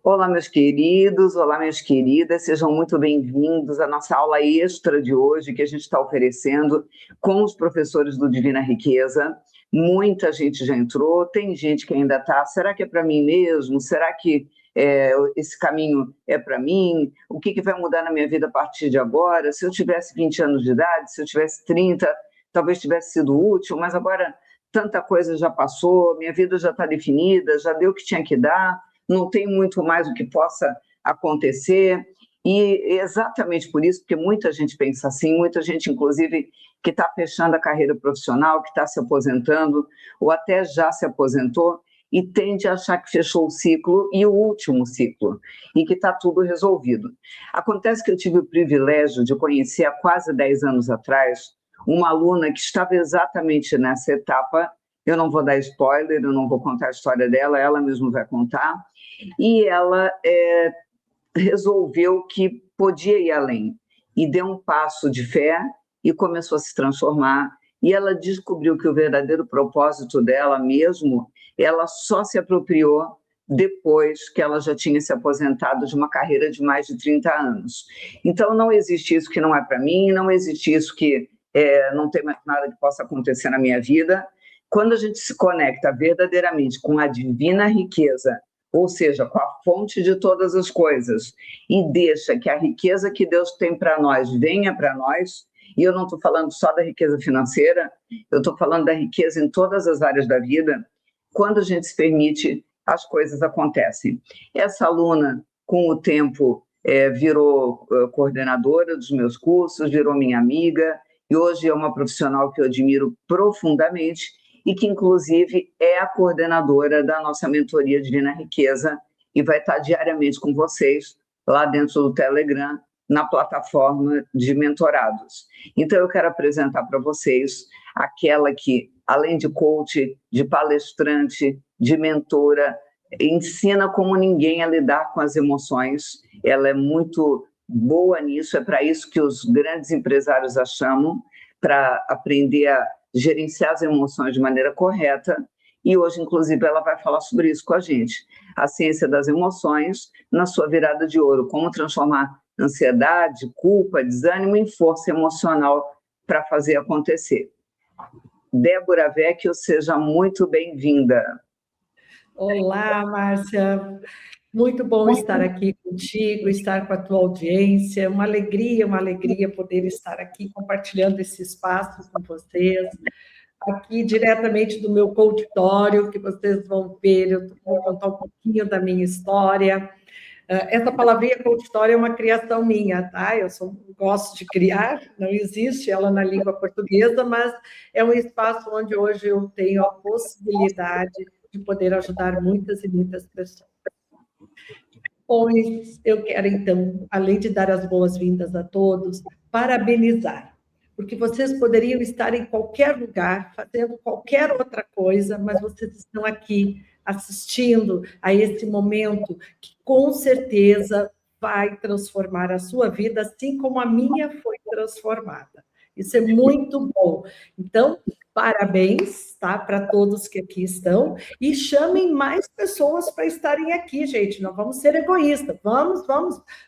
Olá, meus queridos, olá, minhas queridas, sejam muito bem-vindos à nossa aula extra de hoje que a gente está oferecendo com os professores do Divina Riqueza. Muita gente já entrou, tem gente que ainda está. Será que é para mim mesmo? Será que esse caminho é para mim? O que vai mudar na minha vida a partir de agora? Se eu tivesse 20 anos de idade, se eu tivesse 30, talvez tivesse sido útil, mas agora tanta coisa já passou, minha vida já está definida, já deu o que tinha que dar, não tem muito mais o que possa acontecer, e exatamente por isso, porque muita gente pensa assim, muita gente, inclusive, que está fechando a carreira profissional, que está se aposentando, ou até já se aposentou, e tende a achar que fechou o ciclo, e o último ciclo, e que está tudo resolvido. Acontece que eu tive o privilégio de conhecer, há quase 10 anos atrás, uma aluna que estava exatamente nessa etapa. Eu não vou dar spoiler, eu não vou contar a história dela, ela mesma vai contar, e ela resolveu que podia ir além, e deu um passo de fé, e começou a se transformar, e ela descobriu que o verdadeiro propósito dela mesmo, ela só se apropriou depois que ela já tinha se aposentado de uma carreira de mais de 30 anos. Então, não existe isso que não é para mim, não existe isso que não tem mais nada que possa acontecer na minha vida. Quando a gente se conecta verdadeiramente com a divina riqueza, ou seja, com a fonte de todas as coisas, e deixa que a riqueza que Deus tem para nós venha para nós, e eu não estou falando só da riqueza financeira, eu estou falando da riqueza em todas as áreas da vida, quando a gente se permite, as coisas acontecem. Essa aluna, com o tempo, virou coordenadora dos meus cursos, virou minha amiga, e hoje é uma profissional que eu admiro profundamente, e que, inclusive, é a coordenadora da nossa mentoria Divina Riqueza, e vai estar diariamente com vocês, lá dentro do Telegram, na plataforma de mentorados. Então, eu quero apresentar para vocês aquela que, além de coach, de palestrante, de mentora, ensina como ninguém a lidar com as emoções. Ela é muito boa nisso, é para isso que os grandes empresários a chamam, para aprender a gerenciar as emoções de maneira correta, e hoje, inclusive, ela vai falar sobre isso com a gente. A ciência das emoções na sua virada de ouro, como transformar ansiedade, culpa, desânimo em força emocional para fazer acontecer. Débora Vecchio, seja muito bem-vinda. Olá, Márcia. Muito bom estar aqui contigo, estar com a tua audiência. Uma alegria poder estar aqui compartilhando esse espaço com vocês. Aqui diretamente do meu consultório, que vocês vão ver, eu vou contar um pouquinho da minha história. Essa palavrinha consultório é uma criação minha, tá? Gosto de criar, não existe ela na língua portuguesa, mas é um espaço onde hoje eu tenho a possibilidade de poder ajudar muitas e muitas pessoas. Pois eu quero, então, além de dar as boas-vindas a todos, parabenizar, porque vocês poderiam estar em qualquer lugar, fazendo qualquer outra coisa, mas vocês estão aqui assistindo a esse momento que, com certeza, vai transformar a sua vida, assim como a minha foi transformada. Isso é muito bom. Então, parabéns, tá, para todos que aqui estão, e chamem mais pessoas para estarem aqui, gente, não vamos ser egoístas, vamos,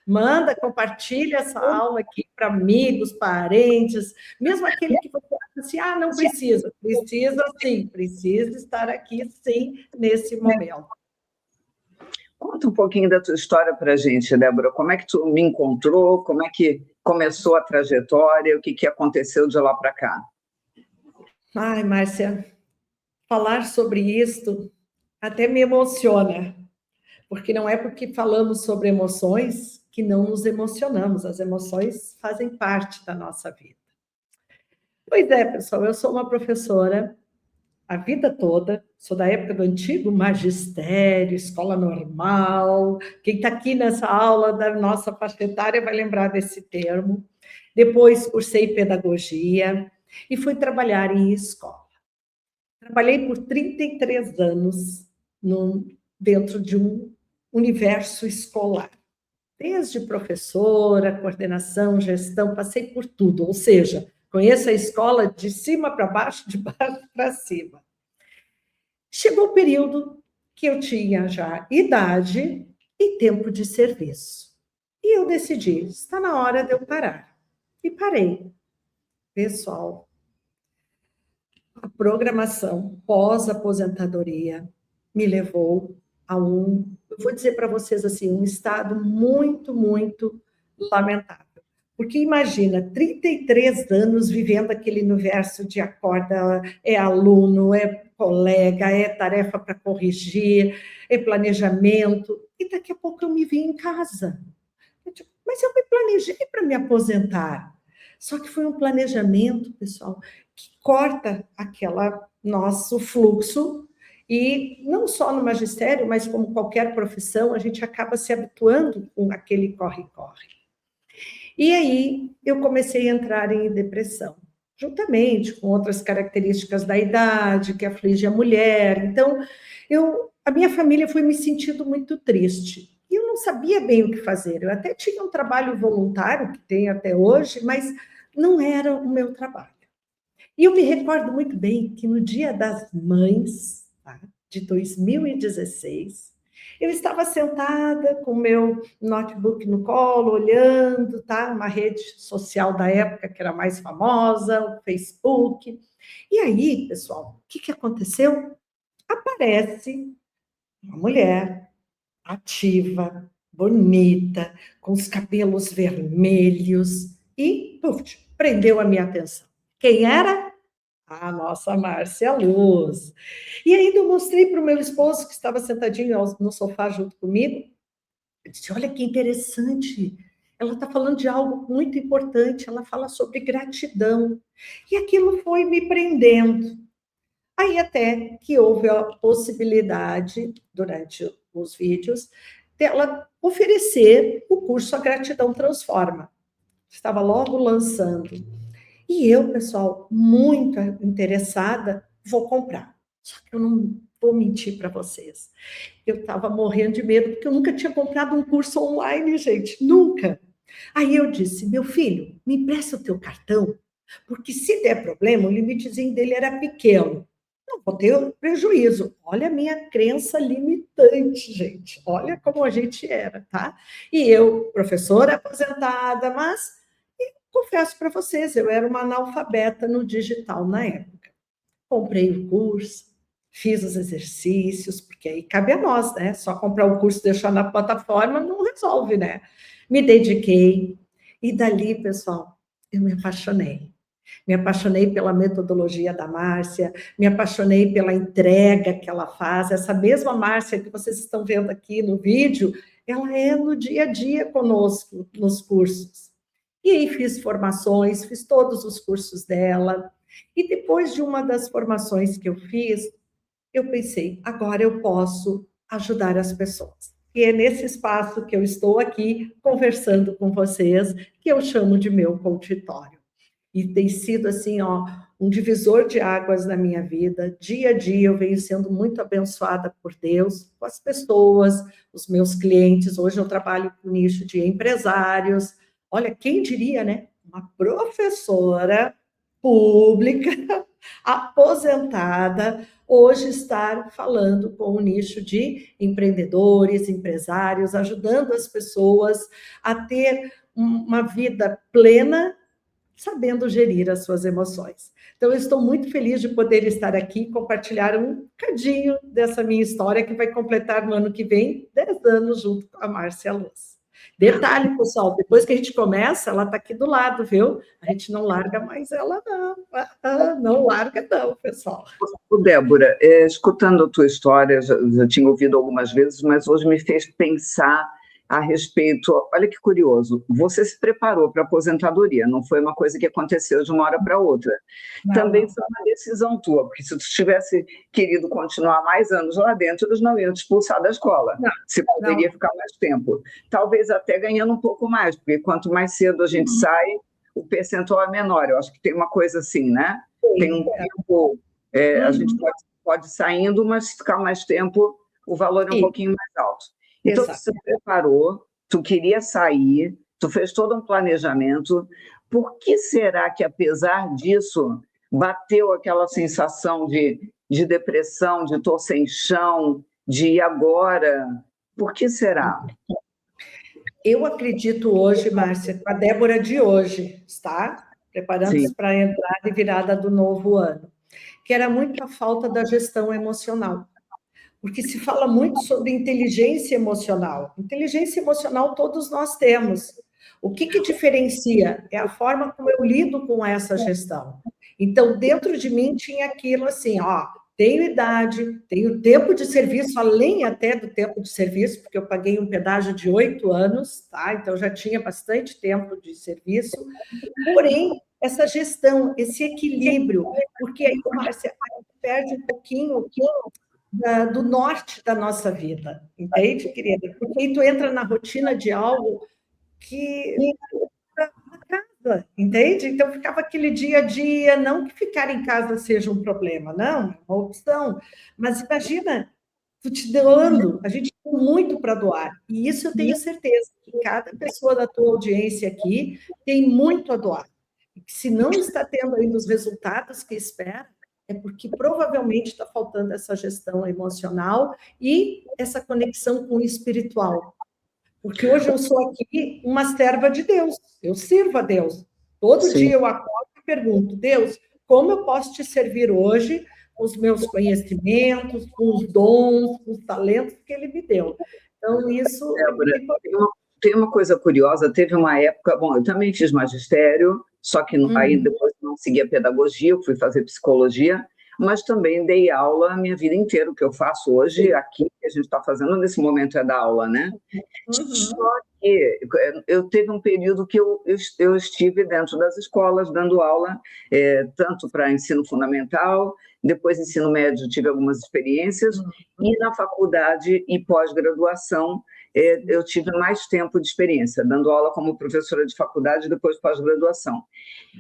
manda, compartilha essa aula aqui para amigos, parentes, mesmo aquele que você acha assim, não precisa sim, precisa estar aqui sim, nesse momento. Conta um pouquinho da tua história para a gente, Débora, como é que tu me encontrou, como é que começou a trajetória, o que aconteceu de lá para cá? Ai, Márcia, falar sobre isso até me emociona, porque não é porque falamos sobre emoções que não nos emocionamos, as emoções fazem parte da nossa vida. Pois é, pessoal, eu sou uma professora a vida toda, sou da época do antigo magistério, escola normal, quem está aqui nessa aula da nossa faixa etária vai lembrar desse termo. Depois cursei pedagogia e fui trabalhar em escola. Trabalhei por 33 anos dentro de um universo escolar. Desde professora, coordenação, gestão, passei por tudo. Ou seja, conheço a escola de cima para baixo, de baixo para cima. Chegou o período que eu tinha já idade e tempo de serviço. E eu decidi, está na hora de eu parar. E parei. Pessoal, a programação pós-aposentadoria me levou a eu vou dizer para vocês assim, um estado muito, muito lamentável. Porque imagina, 33 anos vivendo aquele universo de acorda, é aluno, é colega, é tarefa para corrigir, é planejamento, e daqui a pouco eu me vi em casa. Mas eu me planejei para me aposentar. Só que foi um planejamento, pessoal, que corta aquela nosso fluxo e não só no magistério, mas como qualquer profissão, a gente acaba se habituando com aquele corre-corre. E aí eu comecei a entrar em depressão, juntamente com outras características da idade que aflige a mulher. Então, a minha família foi me sentindo muito triste. E eu não sabia bem o que fazer. Eu até tinha um trabalho voluntário, que tenho até hoje, mas não era o meu trabalho. E eu me recordo muito bem que no Dia das Mães, tá, de 2016, eu estava sentada com o meu notebook no colo, olhando, tá, uma rede social da época que era mais famosa, o Facebook. E aí, pessoal, o que aconteceu? Aparece uma mulher ativa, bonita, com os cabelos vermelhos e, puf, prendeu a minha atenção. Quem era? A nossa Márcia Luz. E ainda eu mostrei para o meu esposo, que estava sentadinho no sofá junto comigo. Eu disse, olha que interessante, ela está falando de algo muito importante, ela fala sobre gratidão. E aquilo foi me prendendo. Aí até que houve a possibilidade, durante os vídeos, dela oferecer o curso A Gratidão Transforma. Estava logo lançando. E eu, pessoal, muito interessada, vou comprar. Só que eu não vou mentir para vocês. Eu estava morrendo de medo, porque eu nunca tinha comprado um curso online, gente, nunca. Aí eu disse, meu filho, me empresta o teu cartão, porque se der problema, o limitezinho dele era pequeno. Não vou ter prejuízo. Olha a minha crença limitante, gente. Olha como a gente era, tá? E eu, professora aposentada, mas confesso para vocês, eu era uma analfabeta no digital na época. Comprei o curso, fiz os exercícios, porque aí cabe a nós, né? Só comprar o curso e deixar na plataforma não resolve, né? Me dediquei, e dali, pessoal, eu me apaixonei. Me apaixonei pela metodologia da Márcia, me apaixonei pela entrega que ela faz. Essa mesma Márcia que vocês estão vendo aqui no vídeo, ela é no dia a dia conosco, nos cursos. E aí fiz formações, fiz todos os cursos dela. E depois de uma das formações que eu fiz, eu pensei, agora eu posso ajudar as pessoas. E é nesse espaço que eu estou aqui conversando com vocês, que eu chamo de meu consultório. E tem sido assim, ó, um divisor de águas na minha vida. Dia a dia eu venho sendo muito abençoada por Deus, com as pessoas, os meus clientes. Hoje eu trabalho com o nicho de empresários. Olha, quem diria, né? Uma professora pública, aposentada, hoje estar falando com o nicho de empreendedores, empresários, ajudando as pessoas a ter uma vida plena, sabendo gerir as suas emoções. Então, eu estou muito feliz de poder estar aqui e compartilhar um bocadinho dessa minha história, que vai completar no ano que vem 10 anos junto com a Márcia Luz. Detalhe, pessoal, depois que a gente começa, ela está aqui do lado, viu? A gente não larga mais ela, não. Não larga, não, pessoal. Débora, escutando a tua história, já tinha ouvido algumas vezes, mas hoje me fez pensar a respeito. Olha que curioso, você se preparou para a aposentadoria, não foi uma coisa que aconteceu de uma hora para outra. Não. Também foi uma decisão tua, porque se tu tivesse querido continuar mais anos lá dentro, eles não iam te expulsar da escola. Não, você poderia ficar mais tempo. Talvez até ganhando um pouco mais, porque quanto mais cedo a gente sai, o percentual é menor. Eu acho que tem uma coisa assim, né? Tem um tempo, a gente pode ir saindo, mas se ficar mais tempo, o valor é um pouquinho mais alto. Então, exato. Você se preparou, tu queria sair, tu fez todo um planejamento. Por que será que, apesar disso, bateu aquela sensação de depressão, de tô sem chão, de agora? Por que será? Eu acredito hoje, Márcia, com a Débora de hoje, está? Preparando-se para a entrada e virada do novo ano, que era muito a falta da gestão emocional. Porque se fala muito sobre inteligência emocional. Inteligência emocional todos nós temos. O que diferencia é a forma como eu lido com essa gestão. Então, dentro de mim tinha aquilo assim, ó, tenho idade, tenho tempo de serviço, além até do tempo de serviço, porque eu paguei um pedágio de 8 anos, tá? Então, já tinha bastante tempo de serviço. Porém, essa gestão, esse equilíbrio, porque aí, Márcia, perde um pouquinho do norte da nossa vida, entende, querida? Porque aí tu entra na rotina de algo que na casa, entende? Então ficava aquele dia a dia, não que ficar em casa seja um problema, não, é uma opção, mas imagina, tu te doando, a gente tem muito para doar, e isso eu tenho certeza que cada pessoa da tua audiência aqui tem muito a doar, e que se não está tendo ainda os resultados que espera, é porque provavelmente está faltando essa gestão emocional e essa conexão com o espiritual. Porque hoje eu sou aqui uma serva de Deus, eu sirvo a Deus. Todo dia eu acordo e pergunto, Deus, como eu posso te servir hoje com os meus conhecimentos, com os dons, com os talentos que Ele me deu. Então, isso Débora, tem uma coisa curiosa, teve uma época, bom, eu também fiz magistério, só que aí depois não segui a pedagogia, eu fui fazer psicologia, mas também dei aula a minha vida inteira, o que eu faço hoje, aqui, que a gente está fazendo nesse momento é dar aula, né? Só que eu teve um período que eu estive dentro das escolas, dando aula, tanto para ensino fundamental, depois ensino médio, tive algumas experiências, e na faculdade e pós-graduação, eu tive mais tempo de experiência, dando aula como professora de faculdade e depois pós-graduação.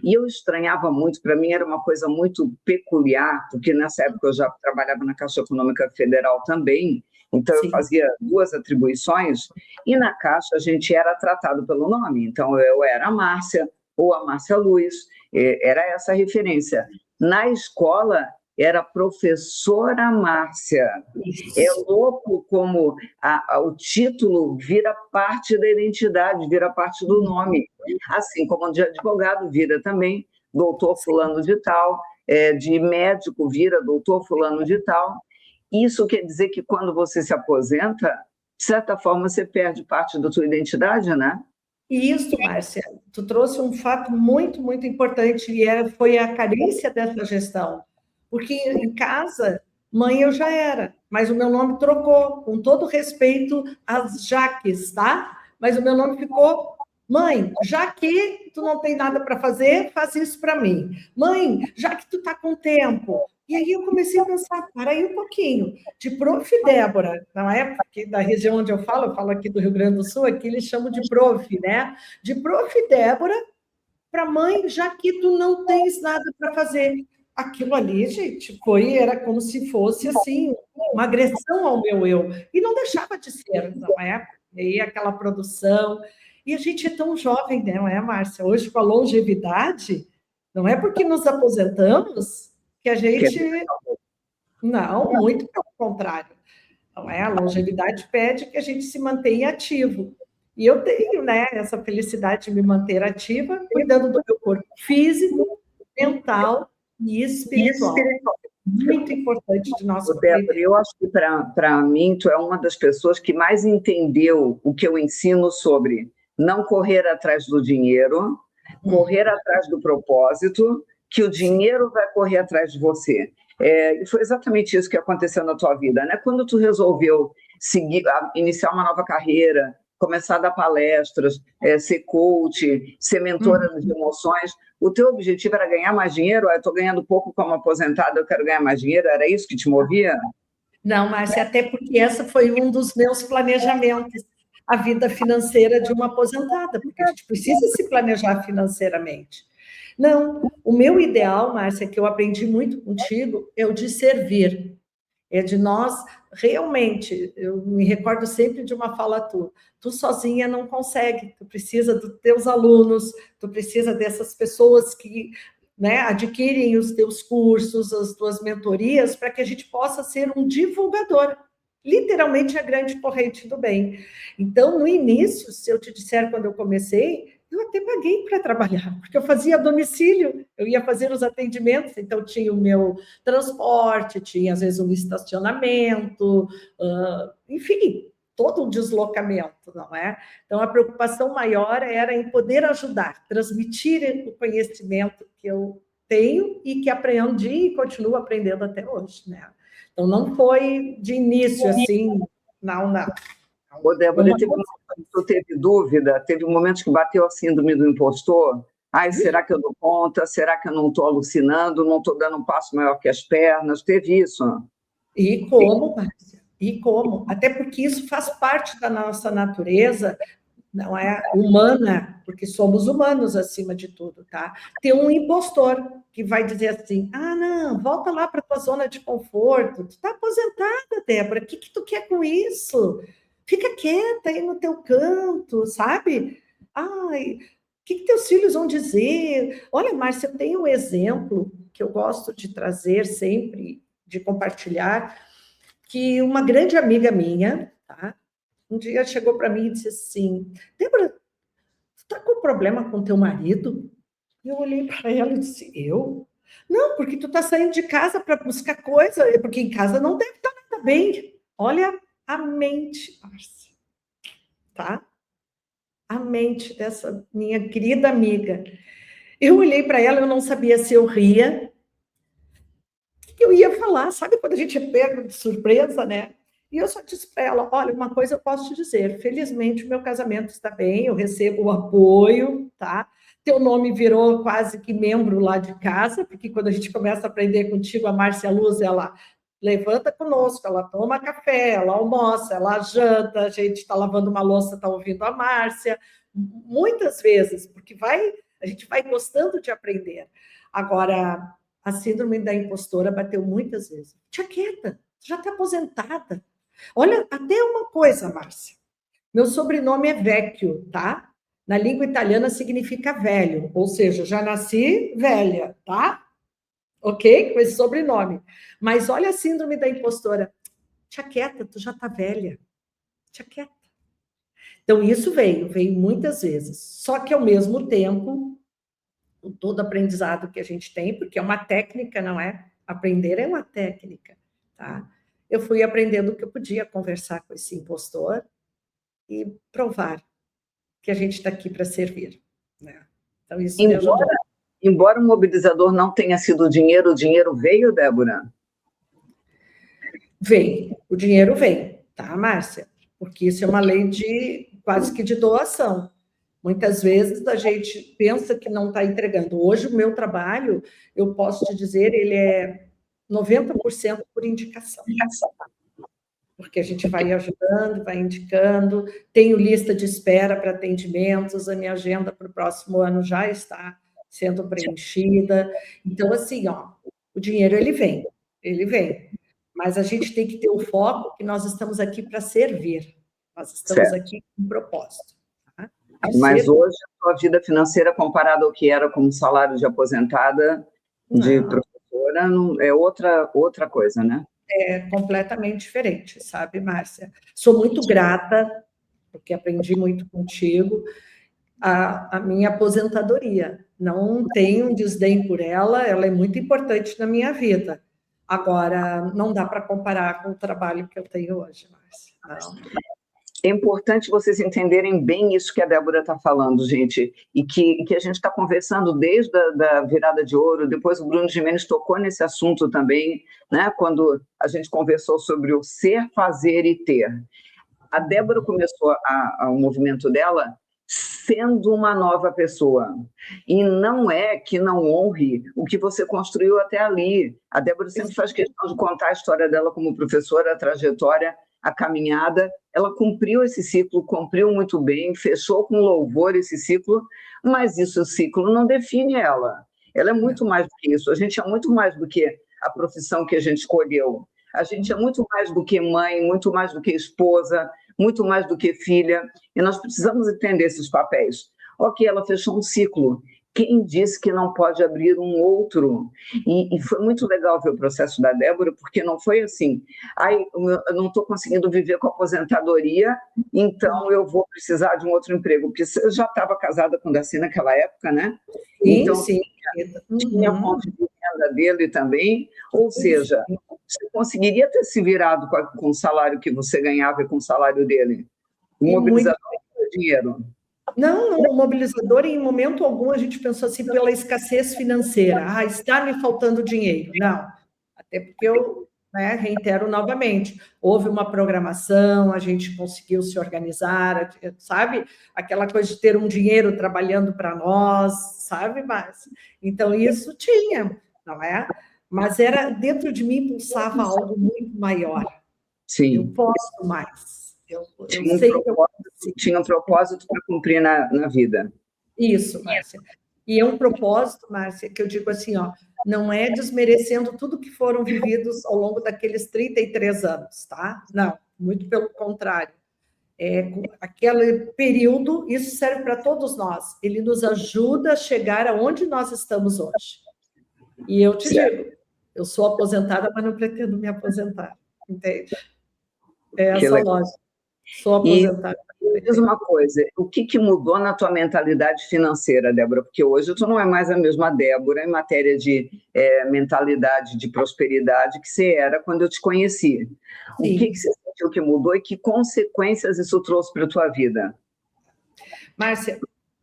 E eu estranhava muito, para mim era uma coisa muito peculiar, porque nessa época eu já trabalhava na Caixa Econômica Federal também, então eu fazia 2 atribuições, e na Caixa a gente era tratado pelo nome, então eu era a Márcia, ou a Márcia Luz, era essa a referência. Na escola, era professora Márcia. É louco como o título vira parte da identidade, vira parte do nome. Assim como de advogado vira também doutor fulano de tal, de médico vira doutor fulano de tal. Isso quer dizer que quando você se aposenta, de certa forma você perde parte da sua identidade, né? Isso, Márcia, tu trouxe um fato muito, muito importante, e foi a carência dessa gestão. Porque em casa, mãe eu já era, mas o meu nome trocou, com todo respeito às Jaques, tá? Mas o meu nome ficou mãe, já que tu não tem nada para fazer, faz isso para mim. Mãe, já que tu tá com tempo. E aí eu comecei a pensar, para aí um pouquinho, de Prof. Débora, na época da região onde eu falo aqui do Rio Grande do Sul, aqui eles chamam de Prof, né? De Prof. Débora para mãe, já que tu não tens nada para fazer. Aquilo ali, gente, era como se fosse assim, uma agressão ao meu eu. E não deixava de ser, não é? E aí aquela produção. E a gente é tão jovem, né, não é, Márcia? Hoje, com a longevidade, não é porque nos aposentamos que a gente. Não, muito pelo contrário. Não é? A longevidade pede que a gente se mantenha ativo. E eu tenho, né, essa felicidade de me manter ativa, cuidando do meu corpo físico, mental e espiritual. Muito importante de nosso Débora, eu acho que para mim tu é uma das pessoas que mais entendeu o que eu ensino sobre não correr atrás do dinheiro, correr atrás do propósito, que o dinheiro vai correr atrás de você. E foi exatamente isso que aconteceu na tua vida, né? Quando tu resolveu iniciar uma nova carreira, começar a dar palestras, ser coach, ser mentora de emoções, o teu objetivo era ganhar mais dinheiro? Eu estou ganhando pouco como aposentada, eu quero ganhar mais dinheiro? Era isso que te movia? Não, Márcia, até porque essa foi um dos meus planejamentos, a vida financeira de uma aposentada, porque a gente precisa se planejar financeiramente. Não, o meu ideal, Márcia, que eu aprendi muito contigo, é o de servir. É de nós, realmente, eu me recordo sempre de uma fala tua, tu sozinha não consegue, tu precisa dos teus alunos, tu precisa dessas pessoas que, né, adquirem os teus cursos, as tuas mentorias, para que a gente possa ser um divulgador. literalmente a grande corrente do bem. Então, no início, se eu te disser quando eu comecei, eu até paguei para trabalhar, porque eu fazia a domicílio, eu ia fazer os atendimentos, então tinha o meu transporte, tinha às vezes um estacionamento, enfim, todo um deslocamento, não é? Então, a preocupação maior era em poder ajudar, transmitir o conhecimento que eu tenho e que aprendi e continuo aprendendo até hoje, né? Então, não foi de início assim, não. Ô, Débora, teve um momento que tu teve dúvida? Teve um momento que bateu a síndrome do impostor? Ai, será que eu dou conta? Será que eu não estou alucinando? Não estou dando um passo maior que as pernas? Teve isso? E como, Márcia? E como? Até porque isso faz parte da nossa natureza, não é humana, porque somos humanos acima de tudo, tá? Tem um impostor que vai dizer assim: ah, não, volta lá para a tua zona de conforto, tu está aposentada, Débora, o que tu quer com isso? Fica quieta aí no teu canto, sabe? Ai, o que teus filhos vão dizer? Olha, Márcia, eu tenho um exemplo que eu gosto de trazer sempre, de compartilhar, que uma grande amiga minha, tá? Um dia chegou para mim e disse assim: Débora, tu tá com problema com teu marido? Eu olhei para ela e disse: eu? Não, porque tu tá saindo de casa para buscar coisa, porque em casa não deve estar nada bem. Olha a mente, Márcia, tá? A mente dessa minha querida amiga. Eu olhei para ela, eu não sabia se eu ria, o que eu ia falar, sabe quando a gente é pego de surpresa, né? E eu só disse para ela: olha, uma coisa eu posso te dizer, felizmente o meu casamento está bem, eu recebo o apoio, tá? Teu nome virou quase que membro lá de casa, porque quando a gente começa a aprender contigo, a Márcia Luz, ela levanta conosco, ela toma café, ela almoça, ela janta, a gente está lavando uma louça, está ouvindo a Márcia, muitas vezes, porque a gente vai gostando de aprender. Agora, a síndrome da impostora bateu muitas vezes. Tia quieta, já está aposentada. Olha, até uma coisa, Márcia. Meu sobrenome é Vecchio, tá? Na língua italiana significa velho, ou seja, já nasci velha, tá? Ok? Com esse sobrenome. Mas olha a síndrome da impostora. Tia quieta, tu já tá velha. Tia quieta. Então, isso veio muitas vezes. Só que, ao mesmo tempo, todo aprendizado que a gente tem, porque é uma técnica, não é? Aprender é uma técnica, tá? Eu fui aprendendo que eu podia conversar com esse impostor e provar que a gente está aqui para servir, né? Então, isso me ajudou. Embora o mobilizador não tenha sido o dinheiro veio, Débora? Veio, o dinheiro vem, tá, Márcia? Porque isso é uma lei de quase que de doação. Muitas vezes a gente pensa que não está entregando. Hoje, o meu trabalho, eu posso te dizer, ele é 90% por indicação. Porque a gente vai ajudando, vai indicando, tenho lista de espera para atendimentos, a minha agenda para o próximo ano já está sendo preenchida. Então, assim, ó, o dinheiro ele vem. Mas a gente tem que ter o foco que nós estamos aqui para servir. Nós estamos aqui com um propósito. Tá? Mas hoje a sua vida financeira, comparada ao que era como salário de aposentada, de professora, é outra coisa, né? É completamente diferente, sabe, Márcia? Sou muito grata, porque aprendi muito contigo, a minha aposentadoria. Não tenho um desdém por ela, ela é muito importante na minha vida. Agora, não dá para comparar com o trabalho que eu tenho hoje, Márcia. Não. É importante vocês entenderem bem isso que a Débora está falando, gente, e que a gente está conversando desde a virada de ouro. Depois o Bruno Gimenez tocou nesse assunto também, né, quando a gente conversou sobre o ser, fazer e ter. A Débora começou o movimento dela sendo uma nova pessoa, e não é que não honre o que você construiu até ali. A Débora sempre faz questão de contar a história dela como professora, a trajetória, a caminhada. Ela cumpriu esse ciclo, cumpriu muito bem, fechou com louvor esse ciclo, mas isso, o ciclo não define ela. Ela é muito mais do que isso. A gente é muito mais do que a profissão que a gente escolheu. A gente é muito mais do que mãe, muito mais do que esposa, muito mais do que filha, e nós precisamos entender esses papéis. Ok, ela fechou um ciclo. quem disse que não pode abrir um outro? E foi muito legal ver o processo da Débora, porque não foi assim, eu não estou conseguindo viver com a aposentadoria, então eu vou precisar de um outro emprego, porque eu já estava casada com o Darcy naquela época, né? Sim, Então, sim. tinha a fonte de renda dele também, ou seja, você conseguiria ter se virado com o salário que você ganhava e com o salário dele. O mobilizador é dinheiro. Não, o mobilizador, em momento algum, a gente pensou assim, pela escassez financeira. Está me faltando dinheiro. Não, até porque eu reitero novamente, houve uma programação, a gente conseguiu se organizar, sabe? Aquela coisa de ter um dinheiro trabalhando para nós, sabe, Márcia? Então, isso tinha, não é? Mas era, dentro de mim, pulsava algo muito maior. Sim. Eu posso mais. Eu sei que eu tinha um propósito para cumprir na vida. Isso, Márcia. E é um propósito, Márcia, que eu digo assim, ó, não é desmerecendo tudo que foram vividos ao longo daqueles 33 anos, tá? Não, muito pelo contrário. Aquele período, isso serve para todos nós. Ele nos ajuda a chegar aonde nós estamos hoje. E eu te digo, eu sou aposentada, mas não pretendo me aposentar, entende? É essa lógica. Sou aposentada. E diz uma coisa, o que mudou na tua mentalidade financeira, Débora? Porque hoje tu não é mais a mesma Débora em matéria de mentalidade de prosperidade que você era quando eu te conheci. Sim. O que você sentiu que mudou e que consequências isso trouxe para a tua vida? Márcia,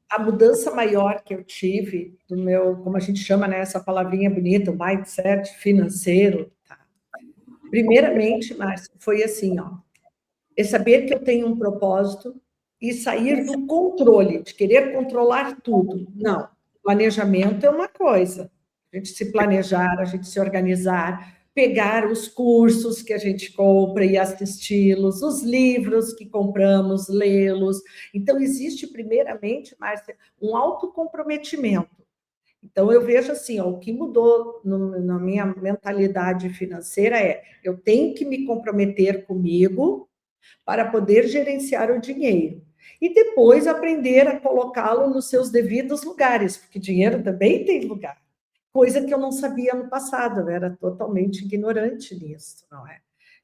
a mudança maior que eu tive do meu, como a gente chama, né, essa palavrinha bonita, o mindset financeiro, tá? Primeiramente, Márcia, foi assim, ó, é saber que eu tenho um propósito e sair do controle, de querer controlar tudo. Não, planejamento é uma coisa, a gente se planejar, a gente se organizar, pegar os cursos que a gente compra e assisti-los, os livros que compramos, lê-los. Então, existe, primeiramente, Márcia, um autocomprometimento. Então, eu vejo assim, ó, o que mudou na minha mentalidade financeira eu tenho que me comprometer comigo para poder gerenciar o dinheiro. E depois aprender a colocá-lo nos seus devidos lugares, porque dinheiro também tem lugar. Coisa que eu não sabia no passado, eu era totalmente ignorante nisso, não é?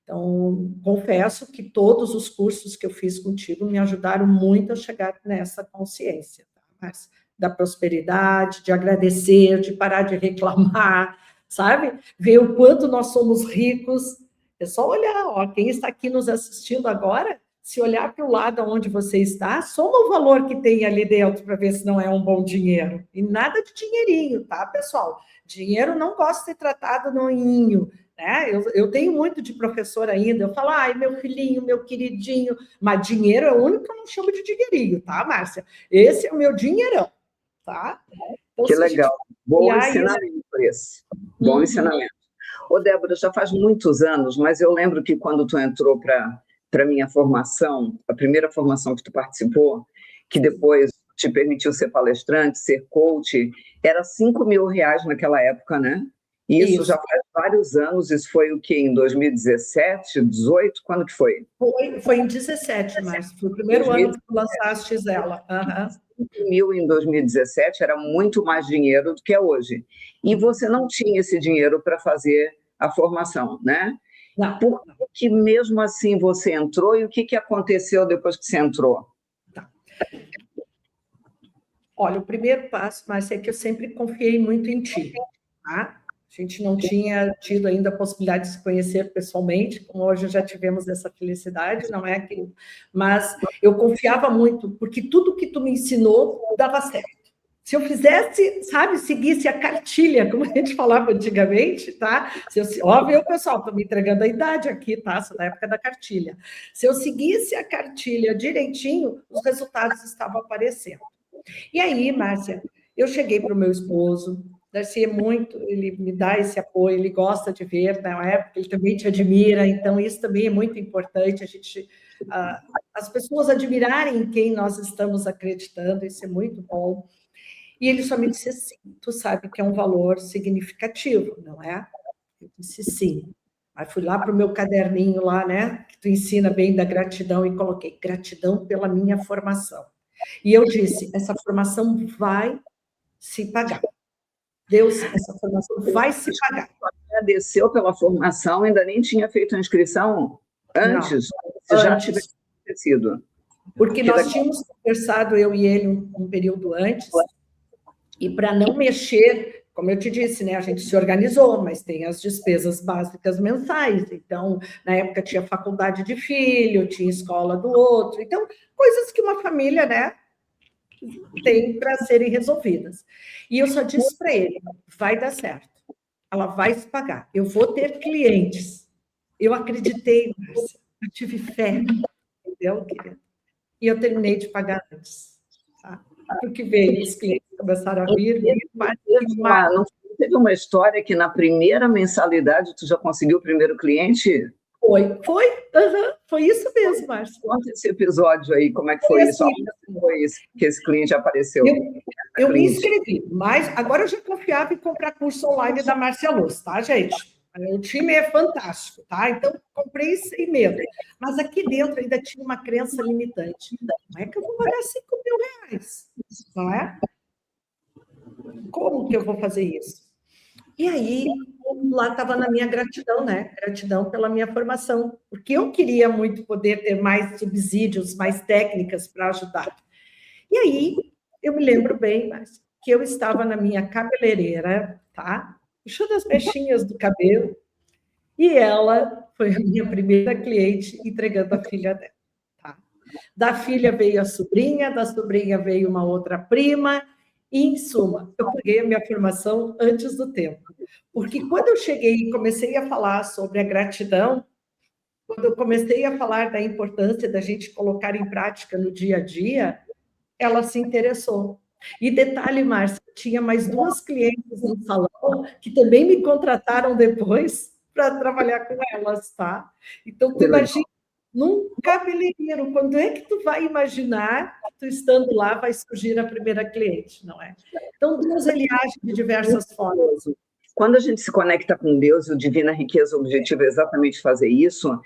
Então, confesso que todos os cursos que eu fiz contigo me ajudaram muito a chegar nessa consciência, tá? Mas da prosperidade, de agradecer, de parar de reclamar, sabe? Ver o quanto nós somos ricos. É só olhar, ó, quem está aqui nos assistindo agora, se olhar para o lado onde você está, soma o valor que tem ali dentro para ver se não é um bom dinheiro. E nada de dinheirinho, tá, pessoal? Dinheiro não gosta de ser tratado no inho, né? Eu tenho muito de professor ainda, eu falo, ai, meu filhinho, meu queridinho, mas dinheiro é o único que eu não chamo de dinheirinho, tá, Márcia? Esse é o meu dinheirão, tá? Então, que legal. Bom ensinamento esse. Bom ensinamento. Ô, Débora, já faz muitos anos, mas eu lembro que quando tu entrou para a minha formação, a primeira formação que tu participou, que depois te permitiu ser palestrante, ser coach, era R$5.000 naquela época, né? Isso já faz vários anos, isso foi o quê? Em 2017, 18? Quando que foi? Foi em 17, mas foi o primeiro 2017. Ano que tu lançaste ela. 5.000 em 2017 era muito mais dinheiro do que é hoje. E você não tinha esse dinheiro para fazer a formação, né? Não. Por que mesmo assim você entrou e o que aconteceu depois que você entrou? Tá. Olha, o primeiro passo, Márcia, é que eu sempre confiei muito em ti, tá? A gente não tinha tido ainda a possibilidade de se conhecer pessoalmente, como hoje já tivemos essa felicidade, não é aquilo? Mas eu confiava muito, porque tudo que tu me ensinou dava certo. Se eu fizesse, sabe, seguisse a cartilha, como a gente falava antigamente, tá? Óbvio, pessoal, estou me entregando a idade aqui, tá? Sou da época da cartilha. Se eu seguisse a cartilha direitinho, os resultados estavam aparecendo. E aí, Márcia, eu cheguei para o meu esposo, Darcy é muito, ele me dá esse apoio, ele gosta de ver, não é? Porque ele também te admira, então isso também é muito importante, as pessoas admirarem em quem nós estamos acreditando, isso é muito bom. E ele só me disse assim, tu sabe que é um valor significativo, não é? Eu disse sim. Aí fui lá para o meu caderninho lá, né? Que tu ensina bem da gratidão, e coloquei gratidão pela minha formação. E eu disse, essa formação vai se pagar. Deus, essa formação vai se pagar. Agradeceu pela formação, ainda nem tinha feito a inscrição antes? Não, já antes. tivesse acontecido. Porque nós tínhamos conversado, eu e ele, um período antes, e para não mexer, como eu te disse, né, a gente se organizou, mas tem as despesas básicas mensais, então, na época tinha faculdade de filho, tinha escola do outro, então, coisas que uma família, né, tem para serem resolvidas. E eu só disse para ele, vai dar certo, ela vai se pagar, eu vou ter clientes. Eu acreditei, Márcia, eu tive fé, entendeu, querida? E eu terminei de pagar antes, tá? Porque veio, os clientes começaram a vir. Não teve uma história que na primeira mensalidade tu já conseguiu o primeiro cliente? Foi isso mesmo, Márcia. Conta esse episódio aí, como é que foi isso? Assim, foi que esse cliente apareceu? Eu me inscrevi, mas agora eu já confiava em comprar curso online da Márcia Luz, tá, gente? O time é fantástico, tá? Então, comprei sem medo. Mas aqui dentro ainda tinha uma crença limitante. Não é que eu vou pagar 5 mil reais, não é? Como que eu vou fazer isso? E aí, lá estava na minha gratidão, né? Gratidão pela minha formação, porque eu queria muito poder ter mais subsídios, mais técnicas para ajudar. E aí, eu me lembro bem, mas que eu estava na minha cabeleireira, tá? Puxando as mechinhas do cabelo, e ela foi a minha primeira cliente entregando a filha dela, tá? Da filha veio a sobrinha, da sobrinha veio uma outra prima, e, em suma, eu peguei a minha formação antes do tempo. Porque quando eu cheguei e comecei a falar sobre a gratidão, quando eu comecei a falar da importância da gente colocar em prática no dia a dia, ela se interessou. E detalhe, Márcia, tinha mais 2 clientes no salão que também me contrataram depois para trabalhar com elas, tá? Então, tu imagina, num cabeleireiro, quando é que tu vai imaginar que tu estando lá vai surgir a primeira cliente, não é? Então, Deus, ele age de diversas formas. Quando a gente se conecta com Deus, o Divina Riqueza, o objetivo é exatamente fazer isso.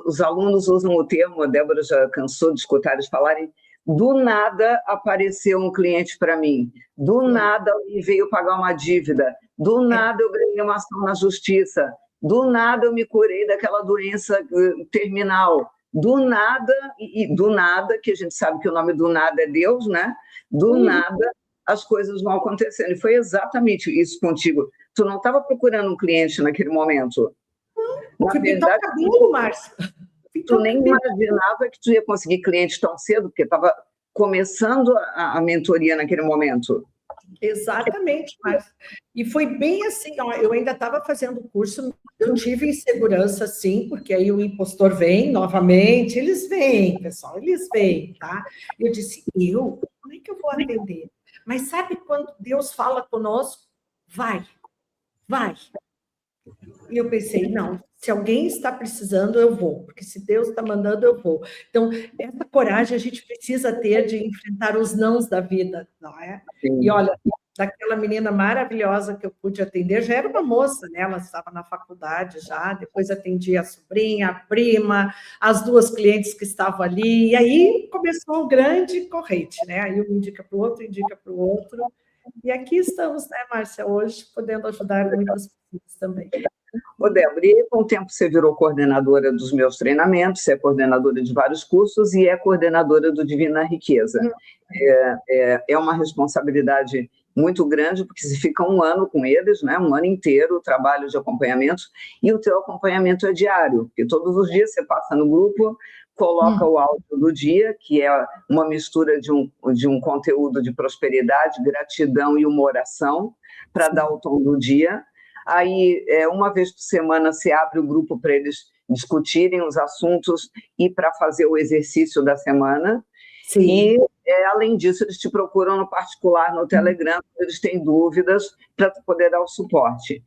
Os alunos usam o termo, a Débora já cansou de escutar eles falarem, do nada apareceu um cliente para mim, do nada ele veio pagar uma dívida, do nada eu ganhei uma ação na justiça, do nada eu me curei daquela doença terminal, do nada, que a gente sabe que o nome do nada é Deus, né? Do nada as coisas vão acontecendo. E foi exatamente isso contigo. Tu não estava procurando um cliente naquele momento. Na verdade, cabelo, Márcia. Tu nem imaginava que tu ia conseguir cliente tão cedo, porque estava começando a mentoria naquele momento. Exatamente, Márcia. E foi bem assim, ó, eu ainda estava fazendo o curso, eu tive insegurança, sim, porque aí o impostor vem novamente, eles vêm, pessoal, eles vêm, tá? Eu disse, como é que eu vou atender? Mas sabe quando Deus fala conosco? Vai. E eu pensei, não, se alguém está precisando, eu vou, porque se Deus está mandando, eu vou. Então, essa coragem a gente precisa ter de enfrentar os nãos da vida, não é? Sim. E olha, daquela menina maravilhosa que eu pude atender, já era uma moça, né? Ela estava na faculdade já, depois atendi a sobrinha, a prima, as 2 clientes que estavam ali, e aí começou o grande corrente, né? Aí um indica para o outro, e aqui estamos, né, Márcia, hoje, podendo ajudar muitas pessoas também. Ô, Débora, e com o tempo você virou coordenadora dos meus treinamentos, você é coordenadora de vários cursos e é coordenadora do Divina Riqueza. É uma responsabilidade muito grande, porque você fica um ano com eles, né? Um ano inteiro, o trabalho de acompanhamento, e o teu acompanhamento é diário, porque todos os dias você passa no grupo, coloca o áudio do dia, que é uma mistura de um conteúdo de prosperidade, gratidão e uma oração, para dar o tom do dia. Aí, uma vez por semana, se abre o grupo para eles discutirem os assuntos e para fazer o exercício da semana. Sim. E, além disso, eles te procuram no particular, no Telegram, quando eles têm dúvidas, para poder dar o suporte.